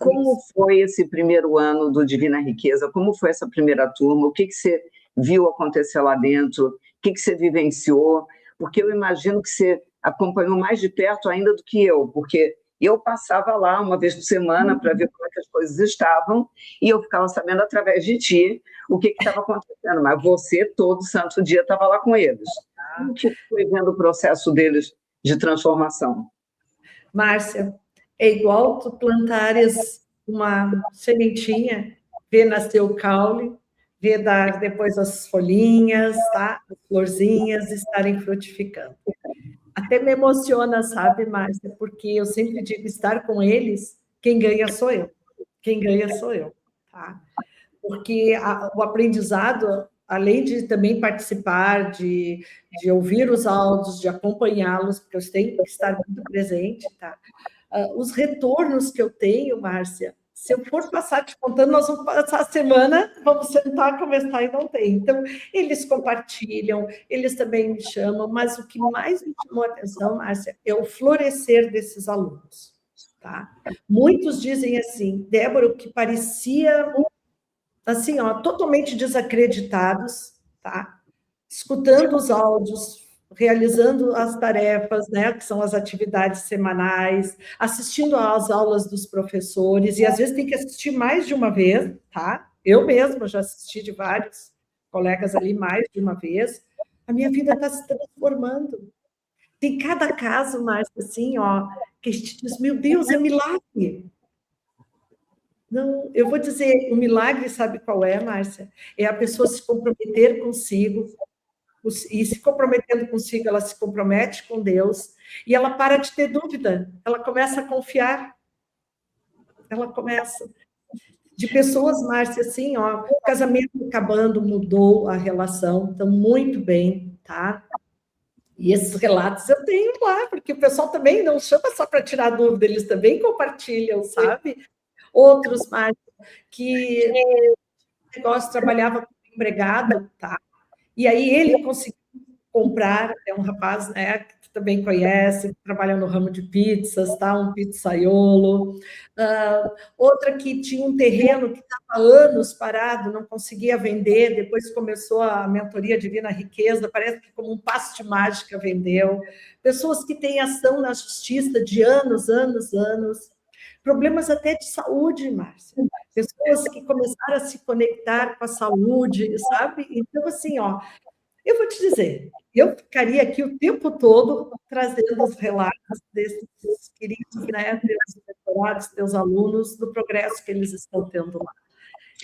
Como foi esse primeiro ano do Divina Riqueza? Como foi essa primeira turma? O que você viu acontecer lá dentro? O que você vivenciou? Porque eu imagino que você acompanhou mais de perto ainda do que eu, porque eu passava lá uma vez por semana para ver como é que as coisas estavam e eu ficava sabendo através de ti o que estava acontecendo, mas você todo santo dia estava lá com eles. Como que foi vendo o processo deles de transformação? Márcia, é igual tu plantares uma sementinha, ver nascer o caule, ver dar depois as folhinhas, tá? As florzinhas estarem frutificando. Até me emociona, sabe, Márcia? Porque eu sempre digo, estar com eles, quem ganha sou eu. Quem ganha sou eu, tá? Porque o aprendizado, além de também participar, de ouvir os áudios, de acompanhá-los, porque eu tenho que estar muito presente, tá? Os retornos que eu tenho, Márcia, se eu for passar te contando, nós vamos passar a semana, vamos sentar, conversar e não tem. Então, eles compartilham, eles também me chamam, mas o que mais me chamou a atenção, Márcia, é o florescer desses alunos, tá? Muitos dizem assim, Débora, o que parecia, assim, ó, totalmente desacreditados, tá? Escutando os áudios, realizando as tarefas, né, que são as atividades semanais, assistindo às aulas dos professores, e às vezes tem que assistir mais de uma vez, tá? Eu mesma já assisti de vários colegas ali mais de uma vez. A minha vida está se transformando. Tem cada caso, Márcia, assim, ó, que a gente diz, meu Deus, é milagre. Não, eu vou dizer, o milagre, sabe qual é, Márcia? É a pessoa se comprometer consigo, e se comprometendo consigo, ela se compromete com Deus, e ela para de ter dúvida, ela começa a confiar, ela começa. De pessoas, Márcia, assim, ó, o casamento acabando, mudou a relação, estão muito bem, tá? E esses relatos eu tenho lá, porque o pessoal também não chama só para tirar dúvida, eles também compartilham, sabe? Outros, Márcia, que o negócio trabalhava como empregado, tá? E aí ele conseguiu comprar, é um rapaz, né, que tu também conhece, que trabalha no ramo de pizzas, tá? Um pizzaiolo. Outra que tinha um terreno que estava há anos parado, não conseguia vender, depois começou a mentoria Divina Riqueza, parece que como um passo de mágica vendeu. Pessoas que têm ação na justiça de anos, anos, anos. Problemas até de saúde, Márcia. Pessoas que começaram a se conectar com a saúde, sabe? Então, assim, ó, eu vou te dizer, eu ficaria aqui o tempo todo trazendo os relatos desses queridos, né, teus mentorados, teus alunos, do progresso que eles estão tendo lá.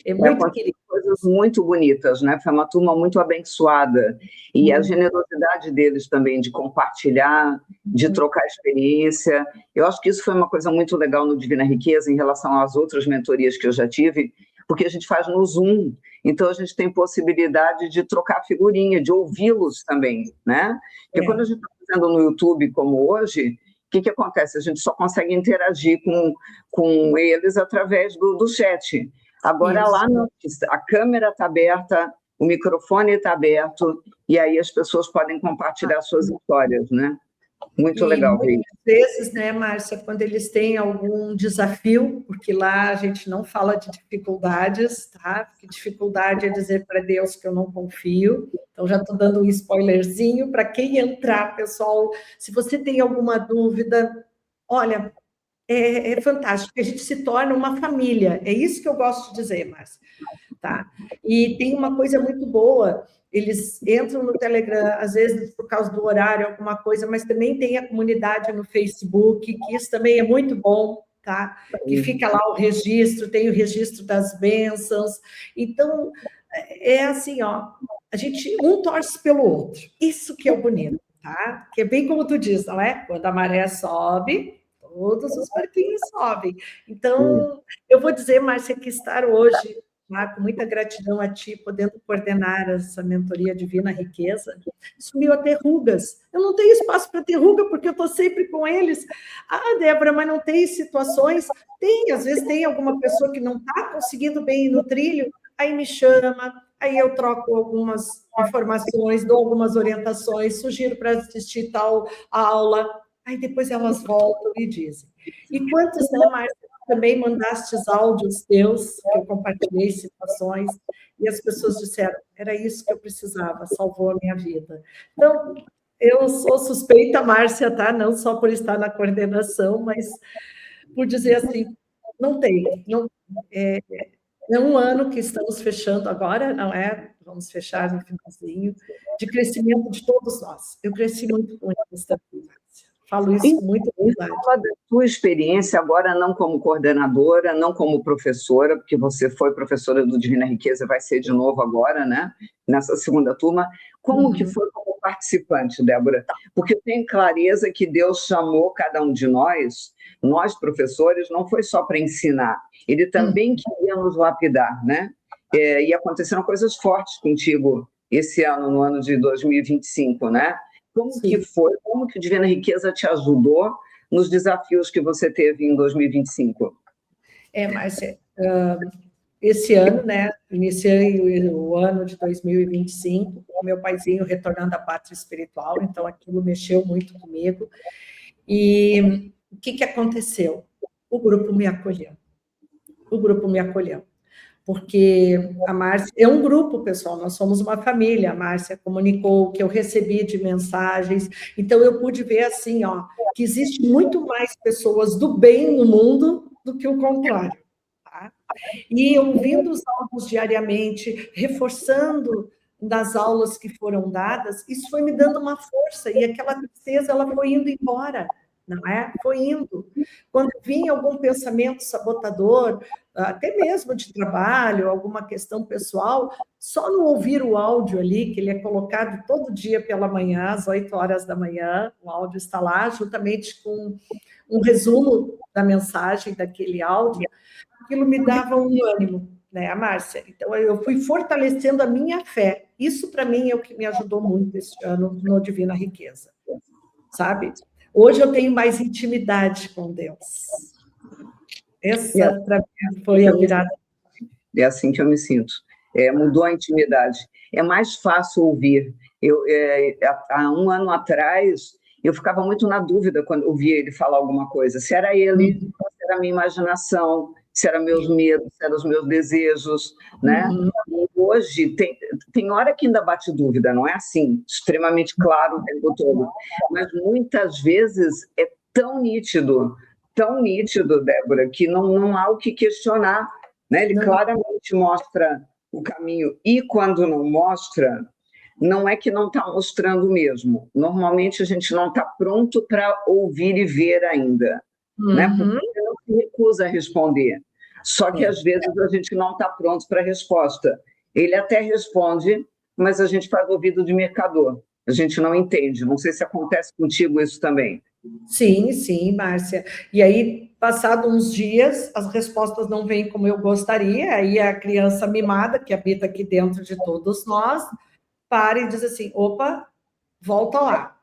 É muito querido. Coisas muito bonitas, né? Foi uma turma muito abençoada. E a generosidade deles também de compartilhar, de trocar experiência. Eu acho que isso foi uma coisa muito legal no Divina Riqueza em relação às outras mentorias que eu já tive, porque a gente faz no Zoom, então a gente tem possibilidade de trocar figurinha, de ouvi-los também, né? Porque quando a gente está fazendo no YouTube, como hoje, o que acontece? A gente só consegue interagir com eles através do chat. Agora, lá a câmera está aberta, o microfone está aberto, e aí as pessoas podem compartilhar suas histórias, né? Muito legal ver isso. Muitas vezes, né, Márcia, quando eles têm algum desafio, porque lá a gente não fala de dificuldades, tá? Porque dificuldade é dizer para Deus que eu não confio. Então, já estou dando um spoilerzinho para quem entrar, pessoal. Se você tem alguma dúvida, olha, é fantástico, a gente se torna uma família. É isso que eu gosto de dizer, Márcia. Tá? E tem uma coisa muito boa, eles entram no Telegram, às vezes por causa do horário, alguma coisa, mas também tem a comunidade no Facebook, que isso também é muito bom, tá? Que fica lá o registro, tem o registro das bênçãos. Então, é assim, ó, a gente um torce pelo outro. Isso que é o bonito, tá? Que é bem como tu diz, não é? Quando a maré sobe, todos os barquinhos sobem. Então, eu vou dizer, Márcia, que estar hoje, com muita gratidão a ti, podendo coordenar essa mentoria Divina Riqueza, sumiu até rugas. Eu não tenho espaço para ter ruga, porque eu estou sempre com eles. Ah, Débora, mas não tem situações? Tem, às vezes tem alguma pessoa que não está conseguindo bem ir no trilho, aí me chama, aí eu troco algumas informações, dou algumas orientações, sugiro para assistir tal aula, aí depois elas voltam e dizem. E quantos, né, Márcia, também mandastes áudios teus, que eu compartilhei situações, e as pessoas disseram, era isso que eu precisava, salvou a minha vida. Então, eu sou suspeita, Márcia, tá? Não só por estar na coordenação, mas por dizer assim, não tem, não, é um ano que estamos fechando agora, não é? Vamos fechar no finalzinho, de crescimento de todos nós. Eu cresci muito com eles também, Márcia. Falo isso com muita verdade. Fala da sua experiência agora, não como coordenadora, não como professora, porque você foi professora do Divina Riqueza, vai ser de novo agora, né? Nessa segunda turma. Como que foi como participante, Débora? Porque eu tenho clareza que Deus chamou cada um de nós professores, não foi só para ensinar, Ele também queria nos lapidar, né? E aconteceram coisas fortes contigo esse ano, no ano de 2025, né? Como que foi? Como que o Divina Riqueza te ajudou nos desafios que você teve em 2025? Márcia, esse ano, né, iniciei o ano de 2025 com o meu paizinho retornando à pátria espiritual, então aquilo mexeu muito comigo. E o que aconteceu? O grupo me acolheu. O grupo me acolheu. Porque a Márcia é um grupo, pessoal, nós somos uma família. A Márcia comunicou o que eu recebi de mensagens, então eu pude ver assim, ó, que existe muito mais pessoas do bem no mundo do que o contrário. Tá? E ouvindo os áudios diariamente, reforçando das aulas que foram dadas, isso foi me dando uma força, e aquela tristeza ela foi indo embora. Não é? Foi indo. Quando vinha algum pensamento sabotador, até mesmo de trabalho, alguma questão pessoal, só no ouvir o áudio ali, que ele é colocado todo dia pela manhã, às 8 horas da manhã, o áudio está lá, juntamente com um resumo da mensagem daquele áudio, aquilo me dava um ânimo, né, Márcia? Então, eu fui fortalecendo a minha fé. Isso, para mim, é o que me ajudou muito este ano no Divina Riqueza, sabe? Hoje eu tenho mais intimidade com Deus. Essa, para mim, foi a virada. É assim que eu me sinto. Mudou a intimidade. É mais fácil ouvir. Há um ano atrás, eu ficava muito na dúvida quando ouvia ele falar alguma coisa. Se era ele, se era a minha imaginação, se eram meus medos, se eram os meus desejos, né? E hoje, tem hora que ainda bate dúvida, não é assim, extremamente claro o tempo todo. Mas muitas vezes é tão nítido, Débora, que não há o que questionar, né? Ele claramente mostra o caminho, e quando não mostra, não é que não está mostrando mesmo. Normalmente a gente não está pronto para ouvir e ver ainda, né? Porque ele não se recusa a responder. Só que às vezes a gente não está pronto para a resposta. Ele até responde, mas a gente faz ouvido de mercador. A gente não entende. Não sei se acontece contigo isso também. Sim, sim, Márcia. E aí, passado uns dias, as respostas não vêm como eu gostaria, aí a criança mimada, que habita aqui dentro de todos nós, para e diz assim, opa, volta lá.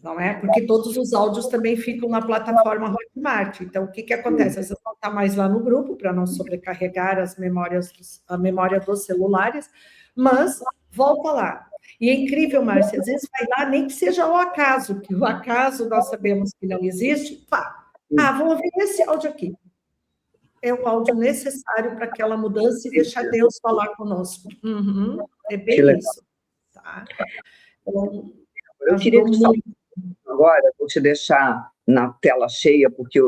Não é? Porque todos os áudios também ficam na plataforma Hotmart. Então, o que acontece? Você não está mais lá no grupo, para não sobrecarregar a memória dos celulares, mas volta lá. E é incrível, Márcia, às vezes vai lá, nem que seja o acaso, que o acaso nós sabemos que não existe, pá, vou ouvir esse áudio aqui. É o áudio necessário para aquela mudança e deixar Deus falar conosco. É bem isso. Tá? Então, eu queria te falar agora, vou te deixar na tela cheia, porque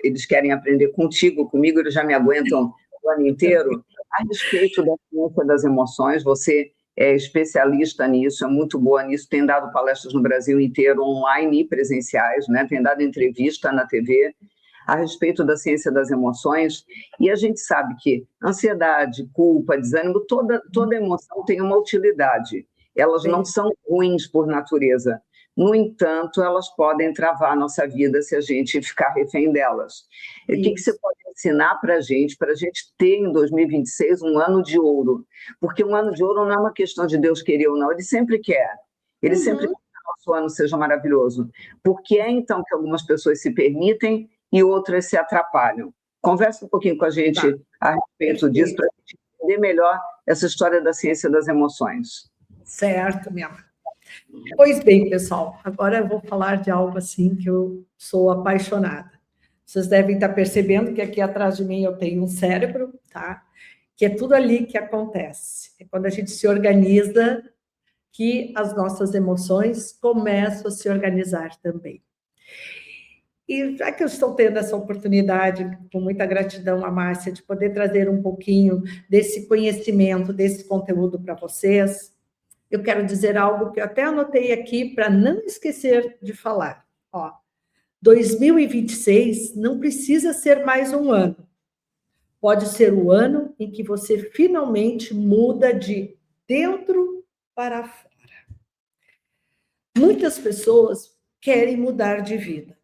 eles querem aprender comigo eles já me aguentam o ano inteiro, a respeito da ciência das emoções. Você é especialista nisso, é muito boa nisso, tem dado palestras no Brasil inteiro, online e presenciais, né? Tem dado entrevista na TV a respeito da ciência das emoções, e a gente sabe que ansiedade, culpa, desânimo, toda emoção tem uma utilidade, elas não são ruins por natureza. No entanto, elas podem travar a nossa vida se a gente ficar refém delas. O que você pode ensinar para a gente ter em 2026 um ano de ouro? Porque um ano de ouro não é uma questão de Deus querer ou não, Ele sempre quer. Ele sempre quer que o nosso ano seja maravilhoso. Porque então que algumas pessoas se permitem e outras se atrapalham. Conversa um pouquinho com a gente a respeito disso, para a gente entender melhor essa história da ciência das emoções. Certo, minha mãe. Pois bem, pessoal, agora eu vou falar de algo assim que eu sou apaixonada. Vocês devem estar percebendo que aqui atrás de mim eu tenho um cérebro, tá? Que é tudo ali que acontece. É quando a gente se organiza que as nossas emoções começam a se organizar também. E já que eu estou tendo essa oportunidade, com muita gratidão a Márcia, de poder trazer um pouquinho desse conhecimento, desse conteúdo para vocês, eu quero dizer algo que eu até anotei aqui para não esquecer de falar, Ó, 2026 não precisa ser mais um ano. Pode ser o ano em que você finalmente muda de dentro para fora. Muitas pessoas querem mudar de vida.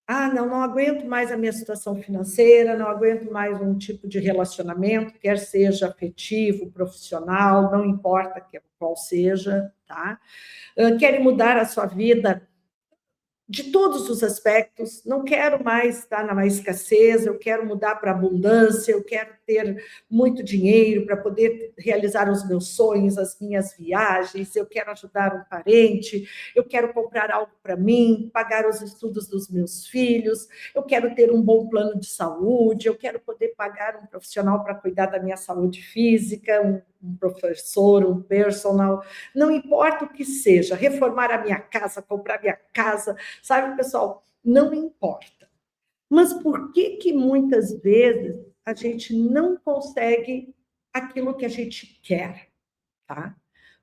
Ah, não aguento mais a minha situação financeira, não aguento mais um tipo de relacionamento, quer seja afetivo, profissional, não importa qual seja, tá? Querem mudar a sua vida de todos os aspectos, não quero mais estar na escassez, eu quero mudar para a abundância, eu quero ter muito dinheiro para poder realizar os meus sonhos, as minhas viagens, eu quero ajudar um parente, eu quero comprar algo para mim, pagar os estudos dos meus filhos, eu quero ter um bom plano de saúde, eu quero poder pagar um profissional para cuidar da minha saúde física, um professor, um personal, não importa o que seja, reformar a minha casa, comprar minha casa, sabe, pessoal, não importa. Mas por que muitas vezes a gente não consegue aquilo que a gente quer, tá?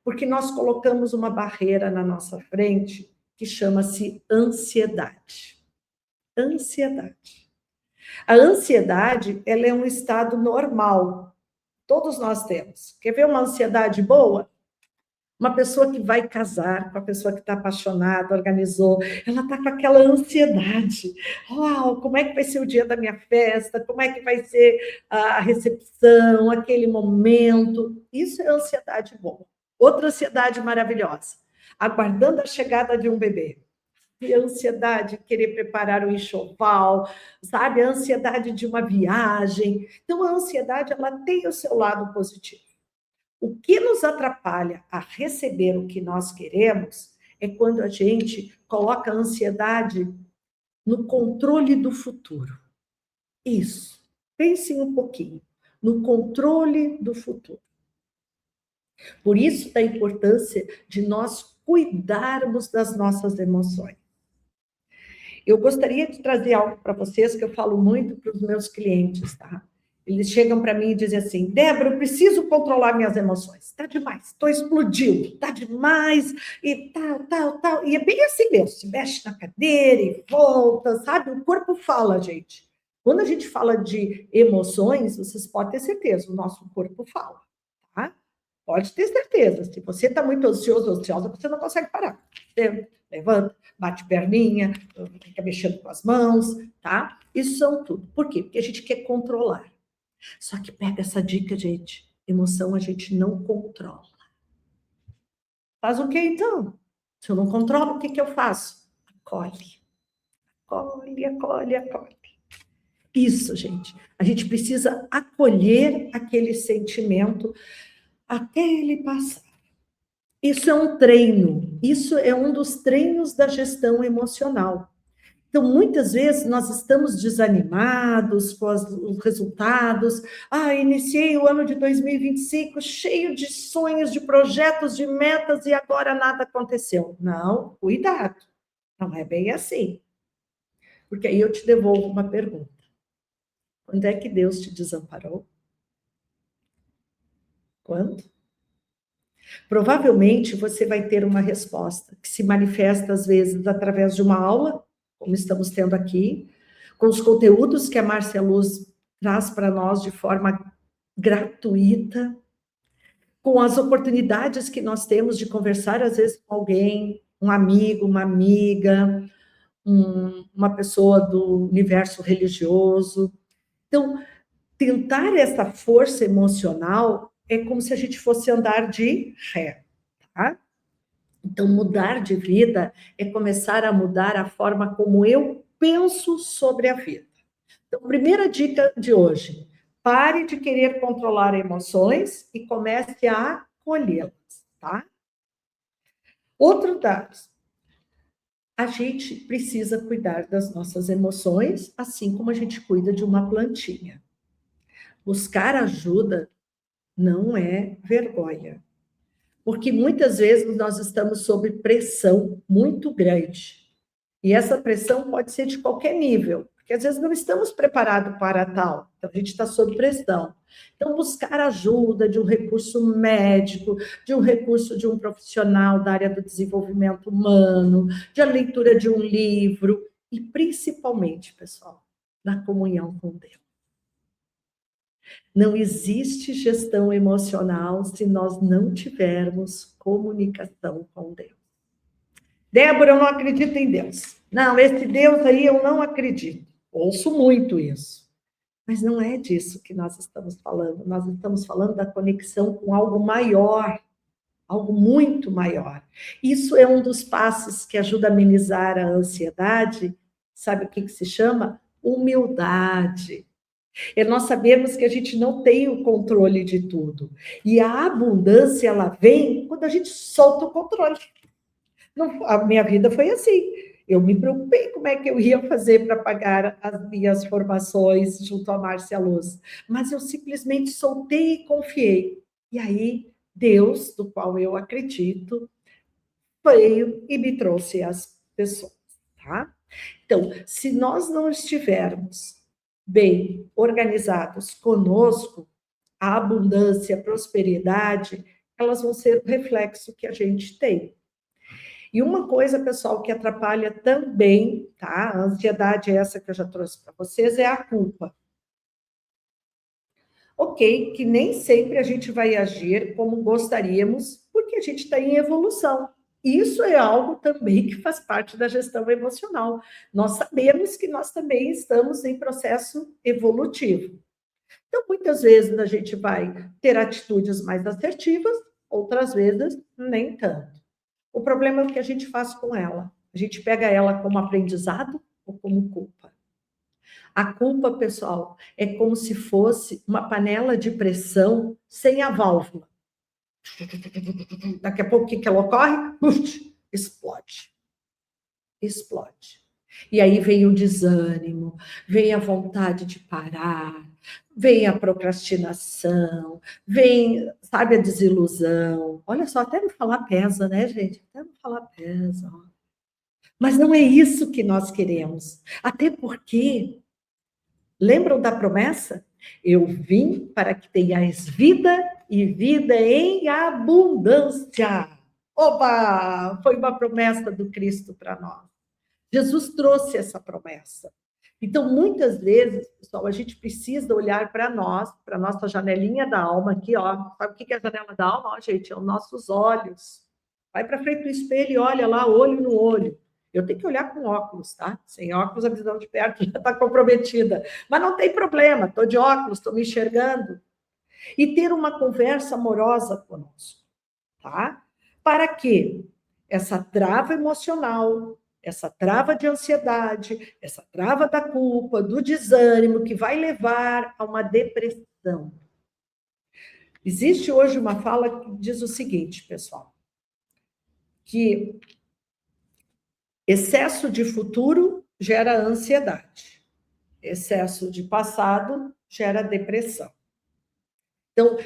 Porque nós colocamos uma barreira na nossa frente que chama-se ansiedade. Ansiedade. A ansiedade, ela é um estado normal. Todos nós temos. Quer ver uma ansiedade boa? Uma pessoa que vai casar, com a pessoa que está apaixonada, organizou, ela está com aquela ansiedade. Uau, como é que vai ser o dia da minha festa? Como é que vai ser a recepção, aquele momento? Isso é ansiedade boa. Outra ansiedade maravilhosa, aguardando a chegada de um bebê. A ansiedade de querer preparar o enxoval, sabe? A ansiedade de uma viagem. Então, a ansiedade, ela tem o seu lado positivo. O que nos atrapalha a receber o que nós queremos é quando a gente coloca a ansiedade no controle do futuro. Isso. Pensem um pouquinho. No controle do futuro. Por isso, da importância de nós cuidarmos das nossas emoções. Eu gostaria de trazer algo para vocês que eu falo muito para os meus clientes, tá? Eles chegam para mim e dizem assim, Débora, eu preciso controlar minhas emoções. Está demais, estou explodindo, está demais, e tal. E é bem assim mesmo, se mexe na cadeira e volta, sabe? O corpo fala, gente. Quando a gente fala de emoções, vocês podem ter certeza, o nosso corpo fala, tá? Pode ter certeza. Se você está muito ansioso, ansiosa, você não consegue parar. Senta, levanta, bate perninha, fica mexendo com as mãos, tá? Isso são tudo. Por quê? Porque a gente quer controlar. Só que pega essa dica, gente. Emoção a gente não controla. Faz o quê, então? Se eu não controlo, o que eu faço? Acolhe. Acolhe. Isso, gente. A gente precisa acolher aquele sentimento até ele passar. Isso é um treino. Isso é um dos treinos da gestão emocional. Então, muitas vezes, nós estamos desanimados com os resultados. Iniciei o ano de 2025 cheio de sonhos, de projetos, de metas, e agora nada aconteceu. Não, cuidado. Não é bem assim. Porque aí eu te devolvo uma pergunta. Quando é que Deus te desamparou? Quando? Provavelmente, você vai ter uma resposta que se manifesta, às vezes, através de uma aula, como estamos tendo aqui, com os conteúdos que a Márcia Luz traz para nós de forma gratuita, com as oportunidades que nós temos de conversar, às vezes, com alguém, um amigo, uma amiga, uma pessoa do universo religioso. Então, tentar essa força emocional é como se a gente fosse andar de ré, tá? Então, mudar de vida é começar a mudar a forma como eu penso sobre a vida. Então, primeira dica de hoje, pare de querer controlar emoções e comece a acolhê-las, tá? Outro dado, a gente precisa cuidar das nossas emoções, assim como a gente cuida de uma plantinha. Buscar ajuda não é vergonha. Porque muitas vezes nós estamos sob pressão muito grande. E essa pressão pode ser de qualquer nível. porque às vezes não estamos preparados para tal, então a gente está sob pressão. Então, buscar ajuda de um recurso médico, de um recurso de um profissional da área do desenvolvimento humano, de a leitura de um livro, e principalmente, pessoal, na comunhão com Deus. Não existe gestão emocional se nós não tivermos comunicação com Deus. Débora, eu não acredito em Deus. Não, esse Deus aí eu não acredito. Ouço muito isso. Mas não é disso que nós estamos falando. Nós estamos falando da conexão com algo maior, algo muito maior. Isso é um dos passos que ajuda a amenizar a ansiedade. Sabe o que se chama? Humildade. É nós sabermos que a gente não tem o controle de tudo. E a abundância, ela vem quando a gente solta o controle. Não, a minha vida foi assim. Eu me preocupei como é que eu ia fazer para pagar as minhas formações junto à Márcia Luz. Mas eu simplesmente soltei e confiei. E aí, Deus, do qual eu acredito, veio e me trouxe as pessoas, tá? Então, se nós não estivermos bem organizados conosco, a abundância, a prosperidade, elas vão ser o reflexo que a gente tem. E uma coisa, pessoal, que atrapalha também, tá? A ansiedade é essa que eu já trouxe para vocês, é a culpa. Ok, que nem sempre a gente vai agir como gostaríamos, porque a gente está em evolução. Isso é algo também que faz parte da gestão emocional. Nós sabemos que nós também estamos em processo evolutivo. Então, muitas vezes a gente vai ter atitudes mais assertivas, outras vezes nem tanto. O problema é o que a gente faz com ela. A gente pega ela como aprendizado ou como culpa. A culpa, pessoal, é como se fosse uma panela de pressão sem a válvula. Daqui a pouco, o que ela ocorre? Explode. Explode. E aí vem o desânimo, vem a vontade de parar, vem a procrastinação, vem, sabe, a desilusão. Olha só, até me falar pesa, né, gente? Até me falar pesa. Mas não é isso que nós queremos. Até porque, lembram da promessa? Eu vim para que tenhais vida e vida em abundância. Opa! Foi uma promessa do Cristo para nós. Jesus trouxe essa promessa. Então, muitas vezes, pessoal, a gente precisa olhar para nós, para a nossa janelinha da alma aqui, ó. Sabe o que é a janela da alma? Ó, gente, é os nossos olhos. Vai para frente do espelho e olha lá, olho no olho. Eu tenho que olhar com óculos, tá? Sem óculos, a visão de perto já está comprometida. Mas não tem problema, estou de óculos, estou me enxergando. E ter uma conversa amorosa conosco, tá? Para que essa trava emocional, essa trava de ansiedade, essa trava da culpa, do desânimo, que vai levar a uma depressão. Existe hoje uma fala que diz o seguinte, pessoal, que excesso de futuro gera ansiedade, excesso de passado gera depressão. Então,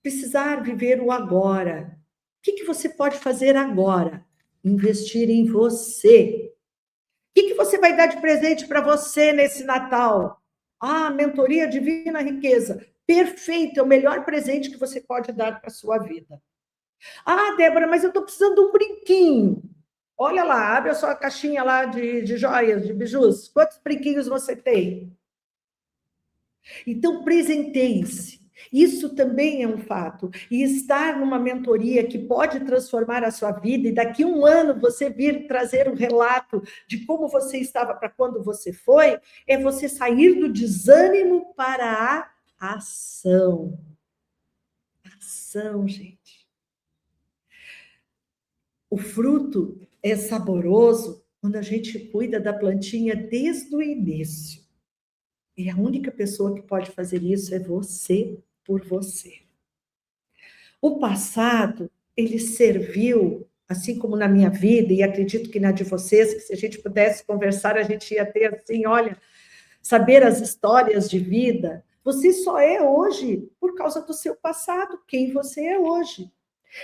precisar viver o agora. O que você pode fazer agora? Investir em você. O que você vai dar de presente para você nesse Natal? Ah, mentoria Divina Riqueza. Perfeito, é o melhor presente que você pode dar para a sua vida. Ah, Débora, mas eu estou precisando de um brinquinho. Olha lá, abre a sua caixinha lá de joias, de bijus. Quantos brinquinhos você tem? Então, presenteie-se. Isso também é um fato. E estar numa mentoria que pode transformar a sua vida, e daqui a um ano você vir trazer um relato de como você estava para quando você foi, é você sair do desânimo para a ação. Ação, gente. O fruto é saboroso quando a gente cuida da plantinha desde o início. E a única pessoa que pode fazer isso é você por você. O passado, ele serviu, assim como na minha vida, e acredito que na de vocês, que se a gente pudesse conversar, a gente ia ter assim, olha, saber as histórias de vida. Você só é hoje por causa do seu passado, quem você é hoje.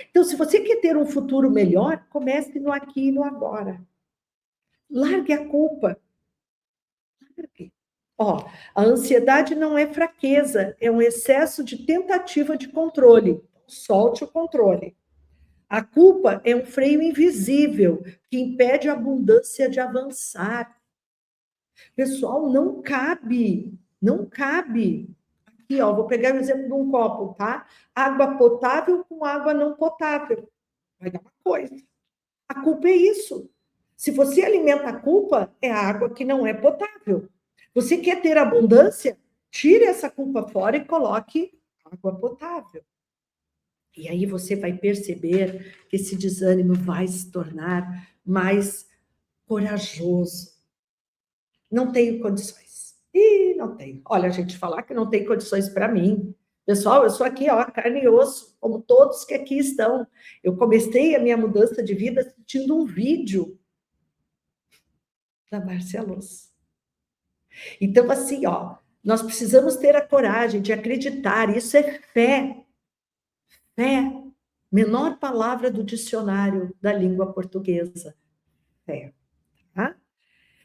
Então, se você quer ter um futuro melhor, comece no aqui e no agora. Largue a culpa. Ó, a ansiedade não é fraqueza, é um excesso de tentativa de controle. Solte o controle. A culpa é um freio invisível que impede a abundância de avançar. Pessoal, não cabe, não cabe. Aqui, ó, vou pegar o exemplo de um copo, tá? Água potável com água não potável. Vai dar uma coisa. A culpa é isso. Se você alimenta a culpa, é a água que não é potável. Você quer ter abundância? Tire essa culpa fora e coloque água potável. E aí você vai perceber que esse desânimo vai se tornar mais corajoso. Não tenho condições. Não tenho. Olha, a gente falar que não tem condições para mim. Pessoal, eu sou aqui, ó, carne e osso, como todos que aqui estão. Eu comecei a minha mudança de vida assistindo um vídeo da Márcia Luz. Então, assim, ó, nós precisamos ter a coragem de acreditar. Isso é fé. Fé. Menor palavra do dicionário da língua portuguesa. Fé. Tá?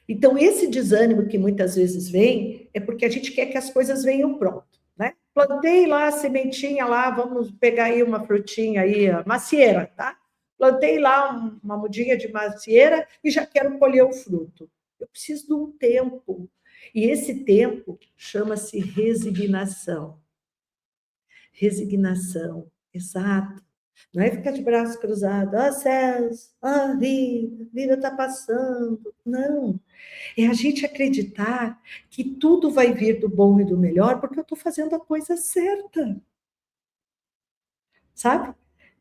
Então, esse desânimo que muitas vezes vem é porque a gente quer que as coisas venham pronto, né? Plantei lá a sementinha lá, vamos pegar aí uma frutinha aí, a macieira, tá? Plantei lá uma mudinha de macieira e já quero colher o fruto. Eu preciso de um tempo. E esse tempo chama-se resignação. Resignação, exato. Não é ficar de braços cruzados, céus, a vida está passando. Não. É a gente acreditar que tudo vai vir do bom e do melhor porque eu estou fazendo a coisa certa. Sabe?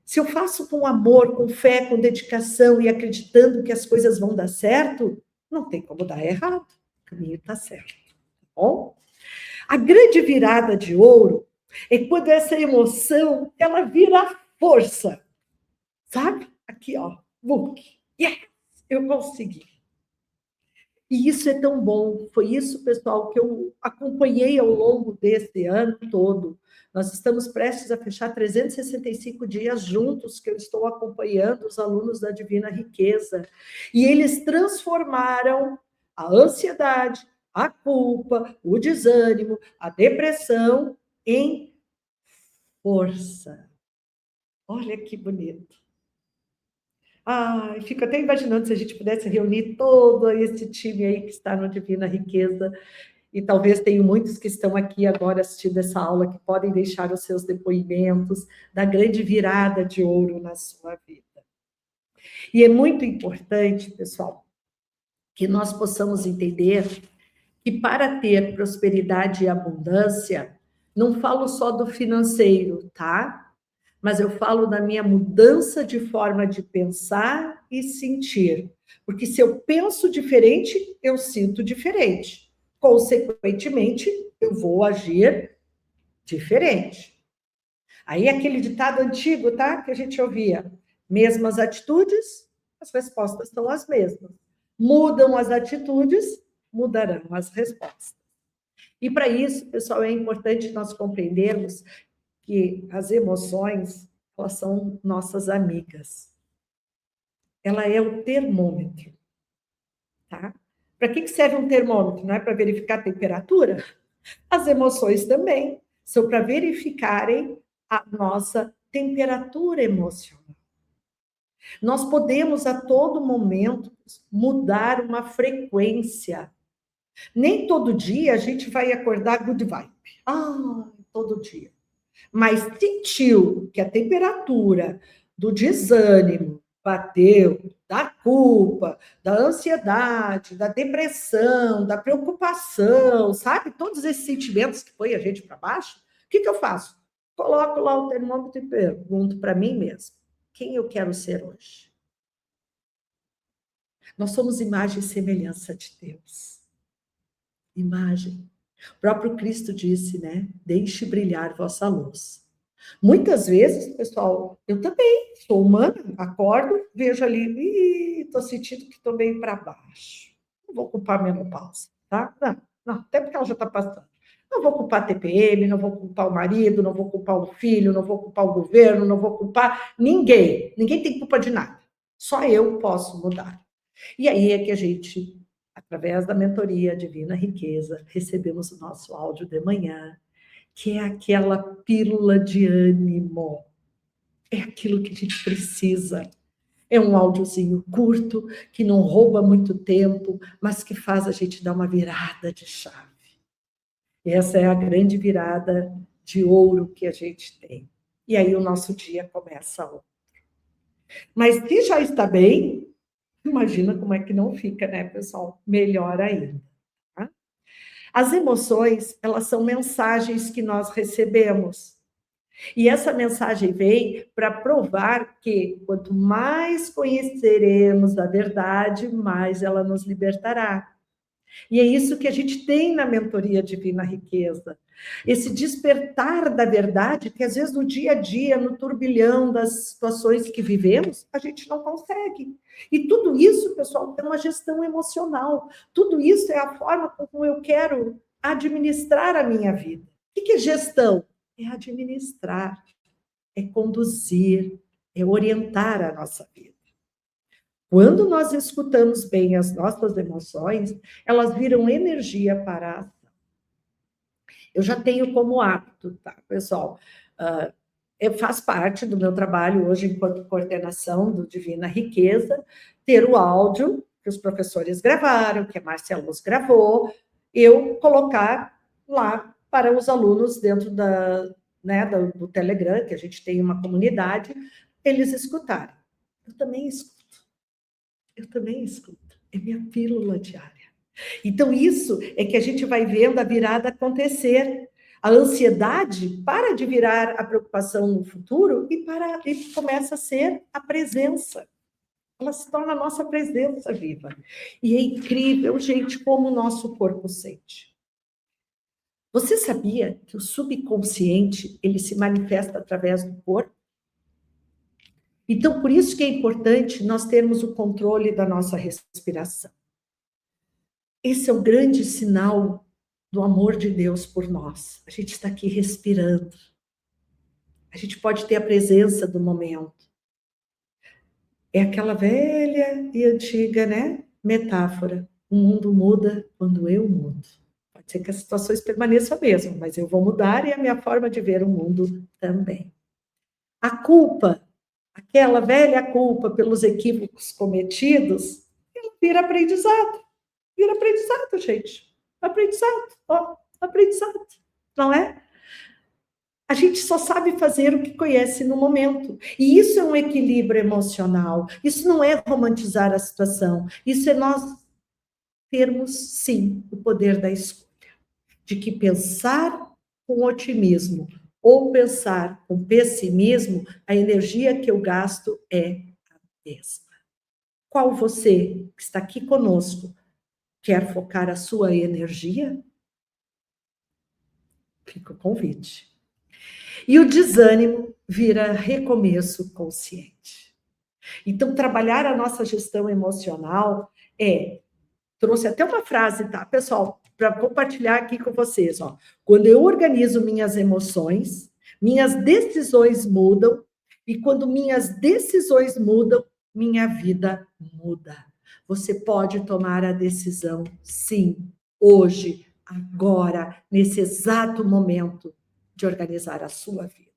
Se eu faço com amor, com fé, com dedicação e acreditando que as coisas vão dar certo, não tem como dar errado. O caminho está certo. Tá bom? A grande virada de ouro é quando essa emoção, ela vira força. Sabe? Aqui, ó. Yes! Eu consegui. E isso é tão bom. Foi isso, pessoal, que eu acompanhei ao longo desse ano todo. Nós estamos prestes a fechar 365 dias juntos, que eu estou acompanhando os alunos da Divina Riqueza. E eles transformaram a ansiedade, a culpa, o desânimo, a depressão em força. Olha que bonito. Fico até imaginando se a gente pudesse reunir todo esse time aí que está no Divina Riqueza, e talvez tenham muitos que estão aqui agora assistindo essa aula, que podem deixar os seus depoimentos da grande virada de ouro na sua vida. E é muito importante, pessoal, que nós possamos entender que para ter prosperidade e abundância, não falo só do financeiro, tá? Mas eu falo da minha mudança de forma de pensar e sentir. Porque se eu penso diferente, eu sinto diferente. Consequentemente, eu vou agir diferente. Aí aquele ditado antigo, tá? Que a gente ouvia. Mesmas atitudes, as respostas são as mesmas. Mudam as atitudes, mudarão as respostas. E para isso, pessoal, é importante nós compreendermos que as emoções, elas são nossas amigas. Ela é o termômetro, tá? Para que serve um termômetro? Não é para verificar a temperatura? As emoções também são para verificarem a nossa temperatura emocional. Nós podemos, a todo momento, mudar uma frequência. Nem todo dia a gente vai acordar good vibe. Todo dia. Mas sentiu que a temperatura do desânimo bateu, da culpa, da ansiedade, da depressão, da preocupação, sabe? Todos esses sentimentos que põem a gente para baixo, o que eu faço? Coloco lá o termômetro e pergunto para mim mesmo, quem eu quero ser hoje? Nós somos imagem e semelhança de Deus. Imagem. O próprio Cristo disse, né? Deixe brilhar vossa luz. Muitas vezes, pessoal, eu também sou humana, acordo, vejo ali, estou sentindo que estou bem para baixo. Não vou culpar a menopausa, tá? Não, até porque ela já está passando. Não vou culpar a TPM, não vou culpar o marido, não vou culpar o filho, não vou culpar o governo, não vou culpar ninguém. Ninguém tem culpa de nada. Só eu posso mudar. E aí é que a gente através da mentoria Divina Riqueza, recebemos o nosso áudio de manhã, que é aquela pílula de ânimo. É aquilo que a gente precisa. É um áudiozinho curto, que não rouba muito tempo, mas que faz a gente dar uma virada de chave. E essa é a grande virada de ouro que a gente tem. E aí o nosso dia começa outro. Mas se já está bem, imagina como é que não fica, né, pessoal? Melhor ainda. Tá? As emoções, elas são mensagens que nós recebemos. E essa mensagem vem para provar que quanto mais conheceremos a verdade, mais ela nos libertará. E é isso que a gente tem na mentoria Divina Riqueza. Esse despertar da verdade, que às vezes no dia a dia, no turbilhão das situações que vivemos, a gente não consegue. E tudo isso, pessoal, é uma gestão emocional. Tudo isso é a forma como eu quero administrar a minha vida. O que é gestão? É administrar, é conduzir, é orientar a nossa vida. Quando nós escutamos bem as nossas emoções, elas viram energia para a ação. Eu já tenho como hábito, tá, pessoal? Faz parte do meu trabalho hoje, enquanto coordenação do Divina Riqueza, ter o áudio que os professores gravaram, que a Márcia Luz gravou, eu colocar lá para os alunos dentro do Telegram, que a gente tem uma comunidade, eles escutarem. Eu também escuto. É minha pílula diária. Então, isso é que a gente vai vendo a virada acontecer. A ansiedade para de virar a preocupação no futuro e começa a ser a presença. Ela se torna a nossa presença viva. E é incrível, gente, como o nosso corpo sente. Você sabia que o subconsciente, ele se manifesta através do corpo? Então, por isso que é importante nós termos o controle da nossa respiração. Esse é o grande sinal do amor de Deus por nós. A gente está aqui respirando. A gente pode ter a presença do momento. É aquela velha e antiga, né, metáfora. O mundo muda quando eu mudo. Pode ser que as situações permaneçam a mesma, mas eu vou mudar e a minha forma de ver o mundo também. A culpa, aquela velha culpa pelos equívocos cometidos, ela vira aprendizado. Vira aprendizado, gente. Aprendizado. Não é? A gente só sabe fazer o que conhece no momento. E isso é um equilíbrio emocional. Isso não é romantizar a situação. Isso é nós termos, sim, o poder da escolha. De que pensar com otimismo ou pensar com pessimismo, a energia que eu gasto é a mesma. Qual você que está aqui conosco quer focar a sua energia? Fica o convite. E o desânimo vira recomeço consciente. Então, trabalhar a nossa gestão emocional trouxe até uma frase, tá, pessoal, para compartilhar aqui com vocês, ó. Quando eu organizo minhas emoções, minhas decisões mudam, e quando minhas decisões mudam, minha vida muda. Você pode tomar a decisão, sim, hoje, agora, nesse exato momento, de organizar a sua vida.